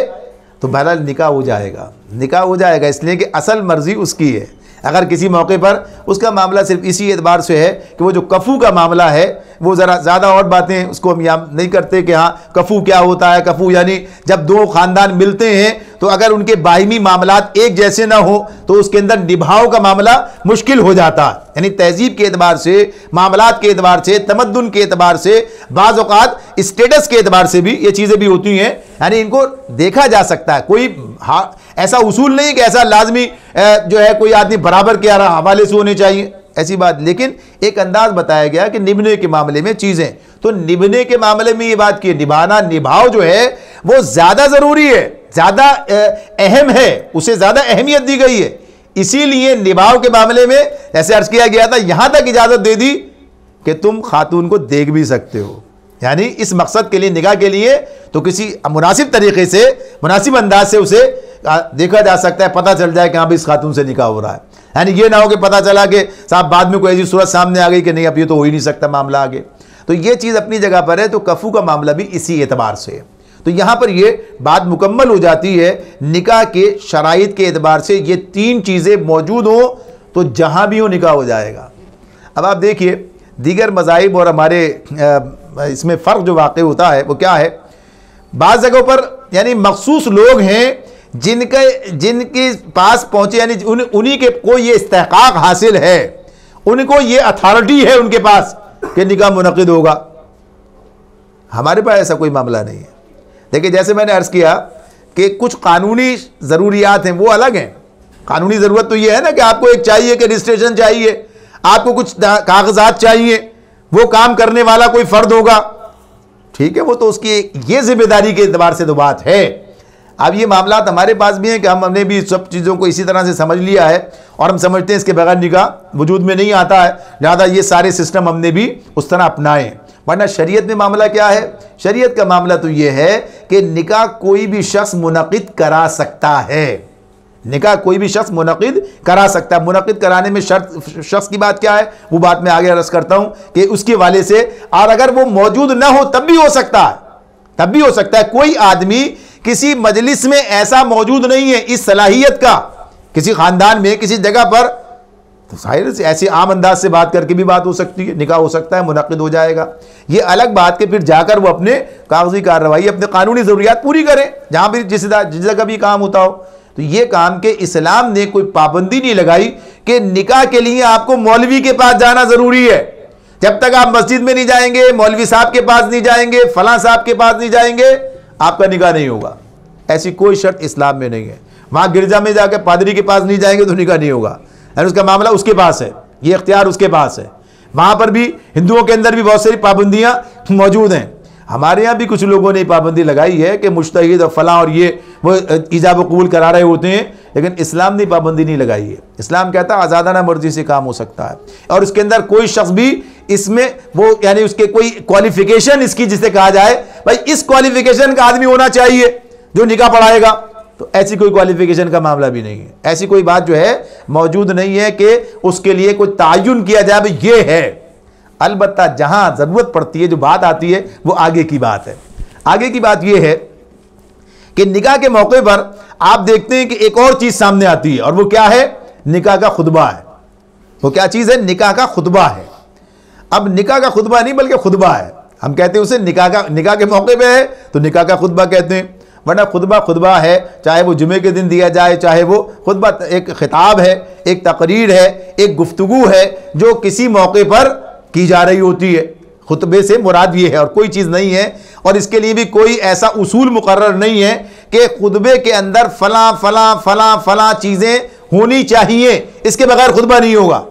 तो बहरहाल निकाह हो जाएगा, निकाह हो जाएगा, इसलिए कि असल मर्जी उसकी है। अगर किसी मौके पर उसका मामला सिर्फ इसी एतबार से है कि वो जो कफ़ू का मामला है वो ज़रा ज़्यादा और बातें उसको हम यहाँ नहीं करते कि हाँ कफ़ू क्या होता है। कफ़ू यानी जब दो ख़ानदान मिलते हैं तो अगर उनके बाहिमी मामलात एक जैसे ना हो तो उसके अंदर निभाव का मामला मुश्किल हो जाता है। यानी तहजीब के एतबार से, मामलात के एतबार से, तमद्दुन के एतबार से, बाज़ औक़ात स्टेटस के एतबार से भी ये चीज़ें भी होती हैं। यानी इनको देखा जा सकता है, कोई ऐसा उसूल नहीं कि ऐसा लाजमी जो है कोई आदमी बराबर के हवाले से होने चाहिए, ऐसी बात। लेकिन एक अंदाज बताया गया कि निभने के मामले में चीज़ें, तो निभने के मामले में ये बात की निभाना, निभाव जो है वो ज़्यादा ज़रूरी है, ज़्यादा अहम है, उसे ज़्यादा अहमियत दी गई है। इसीलिए निभाव के मामले में ऐसे अर्ज किया गया था, यहाँ तक इजाज़त दे दी कि तुम खातून को देख भी सकते हो। यानी इस मकसद के लिए, निगाह के लिए, तो किसी मुनासिब तरीके से, मुनासिब अंदाज से उसे देखा जा सकता है, पता चल जाए कि हाँ भाई इस खातून से निकाह हो रहा है। यानी ये ना हो कि पता चला कि साहब बाद में कोई ऐसी सूरत सामने आ गई कि नहीं अब ये तो हो ही नहीं सकता मामला आगे। तो ये चीज़ अपनी जगह पर है। तो कफ़ू का मामला भी इसी एतबार से है। तो यहाँ पर ये बात मुकम्मल हो जाती है, निकाह के शराइत के एतबार से ये तीन चीज़ें मौजूद हो तो जहाँ भी हो निकाह हो जाएगा। अब आप देखिए दीगर मज़ाहिब और हमारे इसमें फ़र्क जो वाक़ई होता है वो क्या है, बाज़ जगहों पर यानी मखसूस लोग हैं जिनके पास पहुँचे, यानी उन्हीं के को ये इस्तेहक़ाक़ हासिल है, उनको ये अथॉरिटी है उनके पास कि निकाह मुनक़िद होगा। हमारे पास ऐसा कोई मामला नहीं है। देखिए जैसे मैंने अर्ज़ किया कि कुछ कानूनी ज़रूरियात हैं, वो अलग हैं। कानूनी ज़रूरत तो ये है ना कि आपको एक चाहिए कि रजिस्ट्रेशन चाहिए, आपको कुछ कागजात चाहिए, वो काम करने वाला कोई फ़र्द होगा, ठीक है, वो तो उसकी ये जिम्मेदारी के एतबार से तो बात है। अब ये मामलात हमारे पास भी हैं कि हमने भी सब चीज़ों को इसी तरह से समझ लिया है और हम समझते हैं इसके बगैर निकाह वजूद में नहीं आता है, लिहाजा ये सारे सिस्टम हमने भी उस तरह अपनाए। वरना शरीयत में मामला क्या है? शरीयत का मामला तो ये है कि निकाह कोई भी शख्स मुनक़िद करा सकता है, निकाह कोई भी शख्स मुनक़िद करा सकता है। मुनक़िद कराने में शर्त शख्स की बात क्या है वो बात मैं आगे अर्ज़ करता हूँ कि उसके वाले से, और अगर वो मौजूद ना हो तब भी हो सकता है, तब भी हो सकता है। कोई आदमी किसी मजलिस में ऐसा मौजूद नहीं है इस सलाहियत का, किसी ख़ानदान में किसी जगह पर, तो जाहिर से ऐसे आम अंदाज से बात करके भी बात हो सकती है, निकाह हो सकता है, मुनक़िद हो जाएगा। ये अलग बात के फिर जाकर वो अपने कागजी कार्रवाई, अपने कानूनी ज़रूरियात पूरी करें जहाँ भी जिस जगह भी काम होता हो। तो ये काम के इस्लाम ने कोई पाबंदी नहीं लगाई कि निकाह के लिए आपको मौलवी के पास जाना ज़रूरी है। जब तक आप मस्जिद में नहीं जाएंगे, मौलवी साहब के पास नहीं जाएंगे, फलां साहब के पास नहीं जाएंगे, आपका निकाह नहीं होगा। ऐसी कोई शर्त इस्लाम में नहीं है। वहाँ गिरजा में जाकर पादरी के पास नहीं जाएंगे तो निकाह नहीं होगा, यानी उसका मामला उसके पास है, ये इख्तियार उसके पास है। वहाँ पर भी हिंदुओं के अंदर भी बहुत सारी पाबंदियाँ मौजूद हैं। हमारे यहाँ भी कुछ लोगों ने पाबंदी लगाई है कि मुज्तहिद और फलां और ये वो ईजाब कबूल करा रहे होते हैं, लेकिन इस्लाम ने पाबंदी नहीं लगाई है। इस्लाम कहता है आज़ादाना मर्जी से काम हो सकता है, और उसके अंदर कोई शख्स भी इसमें वो यानी उसके कोई क्वालिफिकेशन इसकी जिसे कहा जाए भाई इस क्वालिफिकेशन का आदमी होना चाहिए जो निकाह पढ़ाएगा, तो ऐसी कोई क्वालिफिकेशन का मामला भी नहीं है। ऐसी कोई बात जो है मौजूद नहीं है कि उसके लिए कोई तायुन किया जाए भाई ये है। अलबत्ता जहां जरूरत पड़ती है, जो बात आती है वो आगे की बात है। आगे की बात यह है कि निकाह के मौके पर आप देखते हैं कि एक और चीज सामने आती है, और वो क्या है? निकाह का खुतबा है। वो क्या चीज है? निकाह का खुतबा है। अब निकाह का खुतबा नहीं बल्कि खुतबा है, हम कहते हैं उसे निकाह के मौके पे है तो निकाह का खुतबा कहते हैं। वरना खुतबा है, चाहे वो जुमे के दिन दिया जाए, चाहे वो खुतबा एक खिताब है, एक तकरीर है, एक गुफ्तगू है जो किसी मौके पर की जा रही होती है। खुतबे से मुराद ये है और कोई चीज़ नहीं है, और इसके लिए भी कोई ऐसा उसूल मुकर्रर नहीं है कि खुतबे के अंदर फलां फलां फलां फलां चीज़ें होनी चाहिए, इसके बगैर खुतबा नहीं होगा।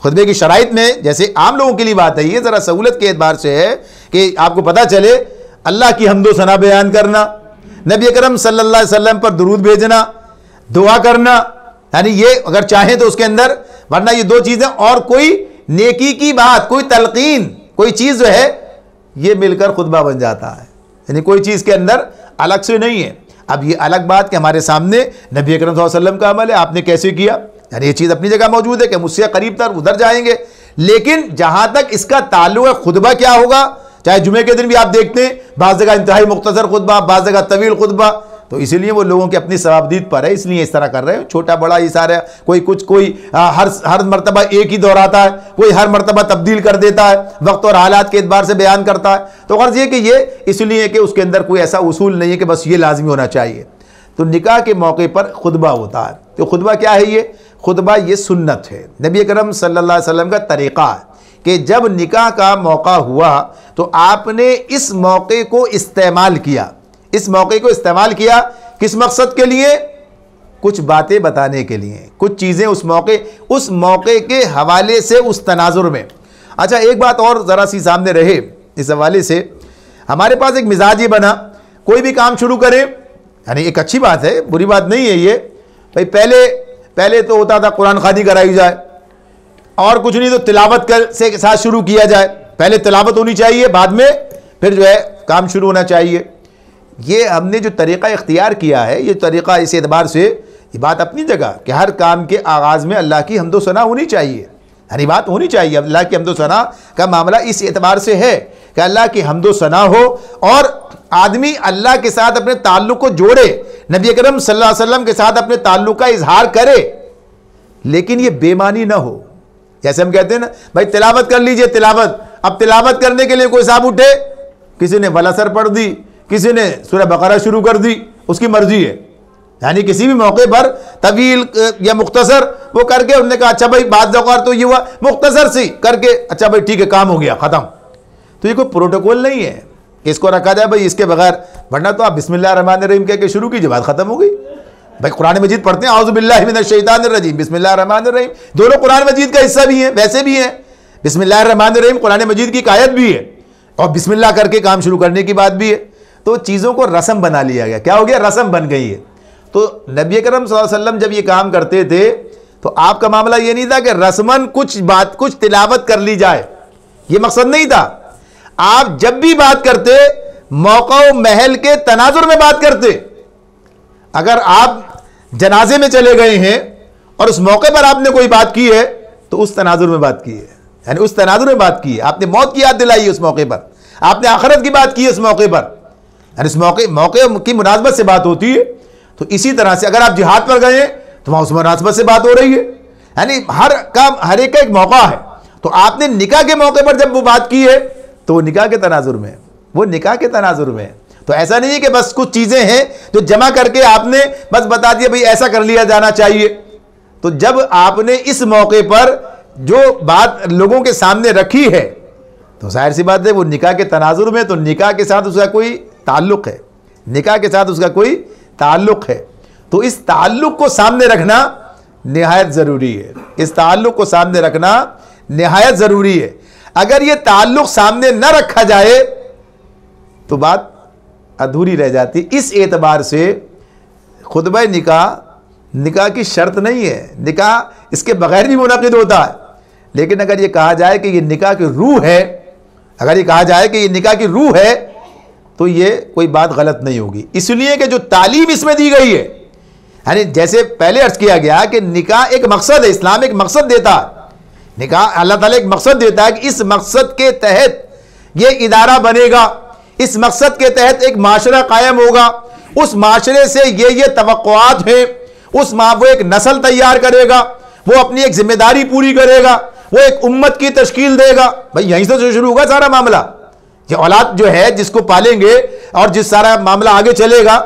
खुतबे की शराइत में जैसे आम लोगों के लिए बात है, ये ज़रा सहूलत के एतबार से है कि आपको पता चले अल्लाह की हम्दो सना बयान करना, नबी अकरम सल्लल्लाहु अलैहि वसल्लम पर दुरूद भेजना, दुआ करना, यानी ये अगर चाहें तो उसके अंदर, वरना ये दो चीज़ें और कोई नेकी की बात, कोई तलकीन, कोई चीज़ जो है ये मिलकर खुतबा बन जाता है, यानी कोई चीज़ के अंदर अलग से नहीं है। अब ये अलग बात कि हमारे सामने नबी अकरम सल्लल्लाहु अलैहि वसल्लम का अमल है, आपने कैसे किया, यानी ये चीज़ अपनी जगह मौजूद है कि मुझसे करीब तर उधर जाएंगे। लेकिन जहां तक इसका ताल्लुक है खुतबा क्या होगा, चाहे जुमे के दिन भी आप देखते हैं बाज़ जगह इंतहाई मुख्तसर खुतबा, बाज़ जगह तवील खुतबा, तो इसीलिए वो लोगों की अपनी सवाबदीद पर है, इसलिए इस तरह कर रहे हैं। छोटा बड़ा ये सारा कोई कुछ कोई हर मरतबा एक ही दोहराता है, कोई हर मरतबा तब्दील कर देता है, वक्त और हालात के एतबार से बयान करता है। तो गर्ज ये कि ये इसलिए कि उसके अंदर कोई ऐसा उसूल नहीं है कि बस ये लाजमी होना चाहिए। तो निकाह के मौके पर खुतबा होता है। तो खुतबा क्या है, ये खुतबा ये सुन्नत है, नबी करम सल्लल्लाहु अलैहि वसल्लम का तरीक़ा है कि जब निकाह का मौका हुआ तो आपने इस मौके को इस्तेमाल किया। इस मौके को इस्तेमाल किया किस मकसद के लिए, कुछ बातें बताने के लिए, कुछ चीज़ें उस मौके के हवाले से, उस तनाजुर में। अच्छा, एक बात और ज़रा सी सामने रहे इस हवाले से, हमारे पास एक मिजाज ये बना, कोई भी काम शुरू करें, यानी एक अच्छी बात है, बुरी बात नहीं है ये भाई। पहले तो होता था कुरान खानी कराई जाए, और कुछ नहीं तो तिलावत से साथ शुरू किया जाए। पहले तिलावत होनी चाहिए, बाद में फिर जो है काम शुरू होना चाहिए। ये हमने जो तरीक़ा इख्तियार किया है, ये तरीक़ा इस एतबार से, ये बात अपनी जगह कि हर काम के आगाज़ में अल्लाह की हम्दो सना होनी चाहिए, हरी बात होनी चाहिए। अल्लाह की हम्दो सना का मामला इस एतबार से है कि अल्लाह की हम्दो सना हो और आदमी अल्लाह के साथ अपने ताल्लुक़ को जोड़े, नबी करम सल्लल्लाहु अलैहि वसल्लम के साथ अपने ताल्लुक़ का इजहार करे, लेकिन ये बेमानी ना हो। जैसे हम कहते हैं ना भाई तिलावत कर लीजिए, तिलावत, अब तिलावत करने के लिए कोई साहब उठे, किसी ने वलसर पढ़ दी, किसी ने सूरह बकरा शुरू कर दी, उसकी मर्जी है। यानी किसी भी मौके पर तवील या मुख्तसर वो करके उन्होंने कहा अच्छा भाई बात ज़ौक़ार तो ये हुआ, मुख्तसर सी करके अच्छा भाई ठीक है काम हो गया ख़त्म। तो ये कोई प्रोटोकॉल नहीं है कि इसको रखा जाए भाई इसके बगैर, वरना तो आप बिस्मिल्लाह रहमान रहीम कह के शुरू कीजिए, बात ख़त्म हो गई। भाई कुरान मजीद पढ़ते हैं, आऊज़ु बिल्लाहि मिनश शैतानिर रजीम, बिस्मिल्लाह रहमान रहीम, दोनों कुरान मजीद का हिस्सा भी है, वैसे भी है। बिस्मिल्लाह रहमान रहीम कुरान मजीद की आयत भी है और बिस्मिल्लाह करके काम शुरू करने की बात भी है। तो चीज़ों को रस्म बना लिया गया, क्या हो गया, रस्म बन गई है। तो नबी करम सल्लल्लाहु अलैहि वसल्लम जब ये काम करते थे तो आपका मामला ये नहीं था कि रस्मन कुछ तिलावत कर ली जाए, ये मकसद नहीं था। आप जब भी बात करते मौका महल के तनाजुर में बात करते। अगर आप जनाजे में चले गए हैं और उस मौके पर आपने कोई बात की है तो उस तनाजुर में बात की है, यानी उस तनाजुर में बात की है, आपने मौत की याद दिलाई है उस मौके पर, आपने आखिरत की बात की है उस मौके पर, इस मौके की मुनासबत से बात होती है। तो इसी तरह से अगर आप जिहाद पर गए तो वहां उस मुनासबत से बात हो रही है, यानी हर काम हर एक का एक मौका है। तो आपने निकाह के मौके पर जब वो बात की है तो वो निकाह के तनाजुर में, वो निकाह के तनाजुर में। तो ऐसा नहीं है कि बस कुछ चीजें हैं जो जमा करके आपने बस बता दिया भाई ऐसा कर लिया जाना चाहिए। तो जब आपने इस मौके पर जो बात लोगों के सामने रखी है तो जाहिर सी बात है वो निकाह के तनाजुर में, तो निकाह के साथ उसका कोई ताल्लुक है, निकाह के साथ उसका कोई ताल्लुक है। तो इस ताल्लुक को सामने रखना निहायत ज़रूरी है, इस ताल्लुक को सामने रखना निहायत ज़रूरी है। अगर ये ताल्लुक सामने न रखा जाए तो बात अधूरी रह जाती। इस एतबार से खुतबा निकाह की शर्त नहीं है, निकाह इसके बगैर भी मुनक़िद होता है। लेकिन अगर ये कहा जाए कि ये निकाह की रूह है, अगर ये कहा जाए कि ये निकाह की रूह है तो ये कोई बात गलत नहीं होगी। इसलिए कि जो तालीम इसमें दी गई है, यानी जैसे पहले अर्ज किया गया कि निकाह एक मकसद है, इस्लाम एक मकसद देता है, निकाह अल्लाह ताला एक मकसद देता है कि इस मकसद के तहत ये इदारा बनेगा, इस मकसद के तहत एक माशरा कायम होगा, उस माशरे से ये तवक्कुआत हैं, वो एक नस्ल तैयार करेगा, वो अपनी एक जिम्मेदारी पूरी करेगा, वो एक उम्मत की तश्कील देगा। भाई यहीं से शुरू होगा सारा मामला। ये औलाद जो है जिसको पालेंगे और जिस सारा मामला आगे चलेगा,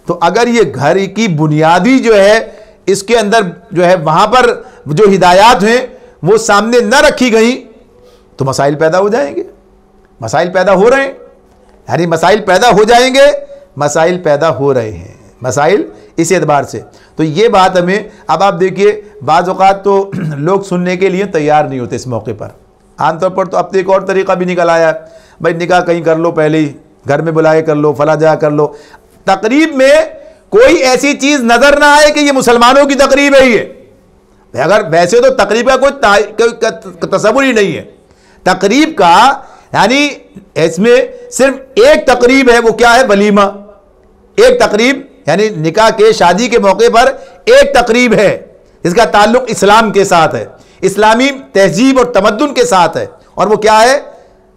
तो अगर ये घर की बुनियादी जो है इसके अंदर जो है वहां पर जो हिदायत हैं वो सामने न रखी गई तो मसाइल पैदा हो जाएंगे, मसाइल पैदा हो रहे हैं, यानी मसाइल पैदा हो जाएंगे, मसाइल पैदा हो रहे हैं, मसाइल इस एतबार से। तो ये बात हमें, अब आप देखिए बाज़ औक़ात तो लोग सुनने के लिए तैयार नहीं होते इस मौके पर। आमतौर पर तो अब तो एक और तरीक़ा भी निकल आया, भाई निकाह कहीं कर लो, पहले ही घर में बुलाए कर लो, फला जगह कर लो, तकरीब में कोई ऐसी चीज़ नज़र ना आए कि ये मुसलमानों की तकरीब है। ये अगर वैसे तो तकरीब का कोई तस्वुर ही नहीं है। तकरीब का यानी इसमें सिर्फ एक तकरीब है, वो क्या है, वलीमा। एक तकरीब यानी निकाह के शादी के मौके पर एक तकरीब है, इसका ताल्लुक इस्लाम के साथ है, इस्लामी तहजीब और तमद्दुन के साथ है, और वो क्या है?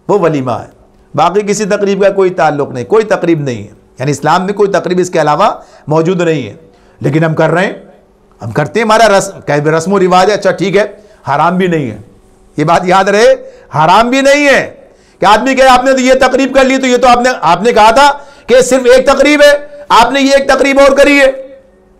वो वलीमा है। बाकी किसी तकरीब का कोई ताल्लुक नहीं, कोई तकरीब नहीं है, यानी इस्लाम में कोई तकरीब इसके अलावा मौजूद नहीं है। लेकिन हम कर रहे हैं, हम करते हैं, हमारा रस्म व रिवाज है, अच्छा ठीक है, हराम भी नहीं है, ये बात याद रहे, हराम भी नहीं है कि आदमी कहे आपने तो ये तकरीब कर ली, तो ये तो आपने कहा था कि सिर्फ एक तकरीब है, आपने ये एक तकरीब और करी है,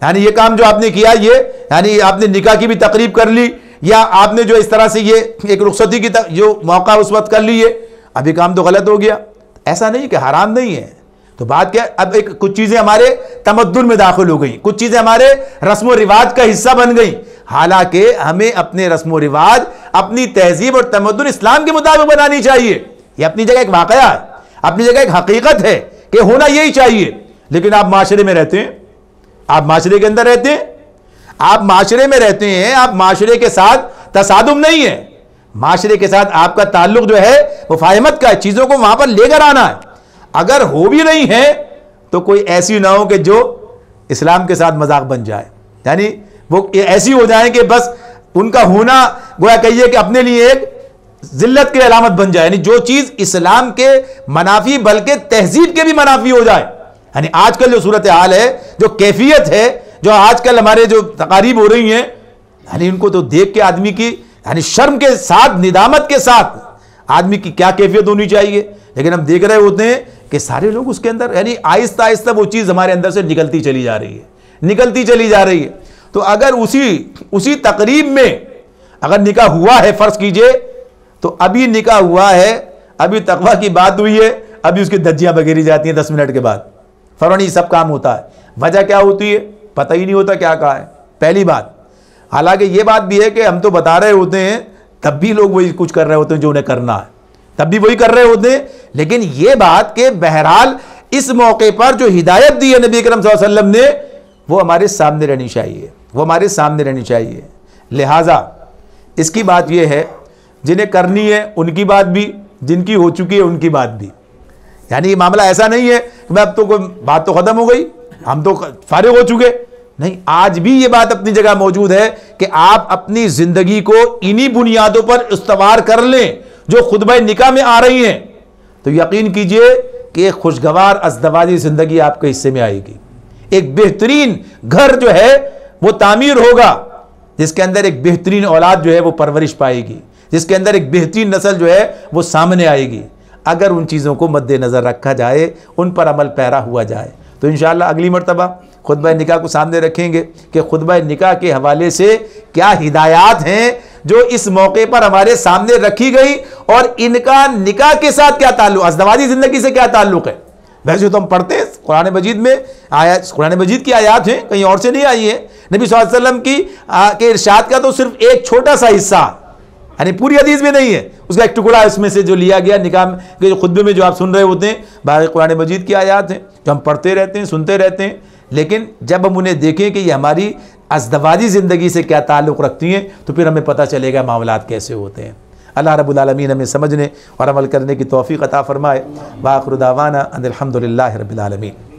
यानी ये काम जो आपने किया, ये यानी आपने निकाह की भी तकरीब कर ली, या आपने जो इस तरह से ये एक रुखसती की जो मौका उस वक्त कर ली है, अभी काम तो गलत हो गया। ऐसा नहीं कि हराम नहीं है। तो बात क्या, अब एक कुछ चीजें हमारे तमद्दुन में दाखिल हो गई, कुछ चीजें हमारे रस्म व रिवाज का हिस्सा बन गई, हालांकि हमें अपने रस्म व रिवाज, अपनी तहजीब और तमद्दुन इस्लाम के मुताबिक बनानी चाहिए। ये अपनी जगह एक वाकया है, अपनी जगह एक हकीकत है कि होना यही चाहिए। लेकिन आप माशरे में रहते हैं, आप माशरे के अंदर रहते हैं, आप माशरे में रहते हैं, आप माशरे के साथ तसादुम नहीं है, माशरे के साथ आपका ताल्लुक जो है वो फाहिमत का है, चीजों को वहां पर लेकर आना है। अगर हो भी नहीं है तो कोई ऐसी ना हो कि जो इस्लाम के साथ मजाक बन जाए, यानी वो ऐसी हो जाए कि बस उनका होना गोया कहिए कि अपने लिए एक जिल्लत की अलामत बन जाए, यानी जो चीज इस्लाम के मनाफी बल्कि तहजीब के भी मनाफी हो जाए। यानी आजकल जो सूरत हाल है, जो कैफियत है, जो आजकल हमारे जो तकारीब हो रही हैं, यानी उनको तो देख के आदमी की यानी शर्म के साथ, निदामत के साथ आदमी की क्या कैफियत होनी चाहिए। लेकिन हम देख रहे होते हैं कि सारे लोग उसके अंदर, यानी आहिस्ता आहिस्ता वो चीज़ हमारे अंदर से निकलती चली जा रही है, निकलती चली जा रही है। तो अगर उसी तकरीब में अगर निकाह हुआ है, फ़र्ज़ कीजिए, तो अभी निकाह हुआ है, अभी तकवा की बात हुई है, अभी उसकी धज्जियाँ बगेरी जाती हैं 10 मिनट के बाद, फ़ौरन सब काम होता है। वजह क्या होती है? पता ही नहीं होता क्या कहा है, पहली बात। हालांकि ये बात भी है कि हम तो बता रहे होते हैं, तब भी लोग वही कुछ कर रहे होते हैं जो उन्हें करना है, तब भी वही कर रहे होते हैं। लेकिन ये बात कि बहरहाल इस मौके पर जो हिदायत दी है नबी अकरम सल्लल्लाहु अलैहि वसल्लम ने, वो हमारे सामने रहनी चाहिए, वो हमारे सामने रहनी चाहिए। लिहाजा इसकी बात यह है, जिन्हें करनी है उनकी बात भी, जिनकी हो चुकी है उनकी बात भी। यानी ये मामला ऐसा नहीं है कि मैं अब तो कोई बात तो ख़त्म हो गई, हम तो फारिग हो चुके, नहीं, आज भी ये बात अपनी जगह मौजूद है कि आप अपनी ज़िंदगी को इन्हीं बुनियादों पर इस्तवार कर लें जो खुतबा निकाह में आ रही हैं, तो यकीन कीजिए कि एक खुशगवार अज़दवाजी ज़िंदगी आपके हिस्से में आएगी। एक बेहतरीन घर जो है वो तामीर होगा, जिसके अंदर एक बेहतरीन औलाद जो है वो परवरिश पाएगी, जिसके अंदर एक बेहतरीन नस्ल जो है वो सामने आएगी। अगर उन चीज़ों को मद्देनज़र रखा जाए, उन पर अमल पैरा हुआ जाए, तो इंशाअल्लाह अगली मरतबा खुतबा निकाह को सामने रखेंगे कि खुतबा निकाह के हवाले से क्या हिदायत हैं जो इस मौके पर हमारे सामने रखी गई, और इनका निकाह के साथ क्या ताल्लुक, अज़दवाजी ज़िंदगी से क्या ताल्लुक है। वैसे तो हम पढ़ते हैं कुरान मजीद में आयत, कुरान मजीद की आयत हैं, कहीं और से नहीं आई है। नबी सल्लल्लाहु अलैहि वसल्लम की के इरशाद का तो सिर्फ एक छोटा सा हिस्सा, यानी पूरी हदीस में नहीं है, उसका एक टुकड़ा इसमें से जो लिया गया निकाह के जो खुतबे में जो आप सुन रहे होते हैं, बाकी कुरान मजीद की आयत हैं जो हम पढ़ते रहते हैं, सुनते रहते हैं। लेकिन जब हम उन्हें देखें कि ये हमारी अज़दवाजी ज़िंदगी से क्या ताल्लुक़ रखती हैं, तो फिर हमें पता चलेगा मामलात कैसे होते हैं। अल्लाह रब्बुल आलमीन हमें समझने और अमल करने की तौफ़ीक़ अता फ़रमाए। व आख़िरु दावाना अनिल हम्दुलिल्लाहि रब्बिल आलमीन।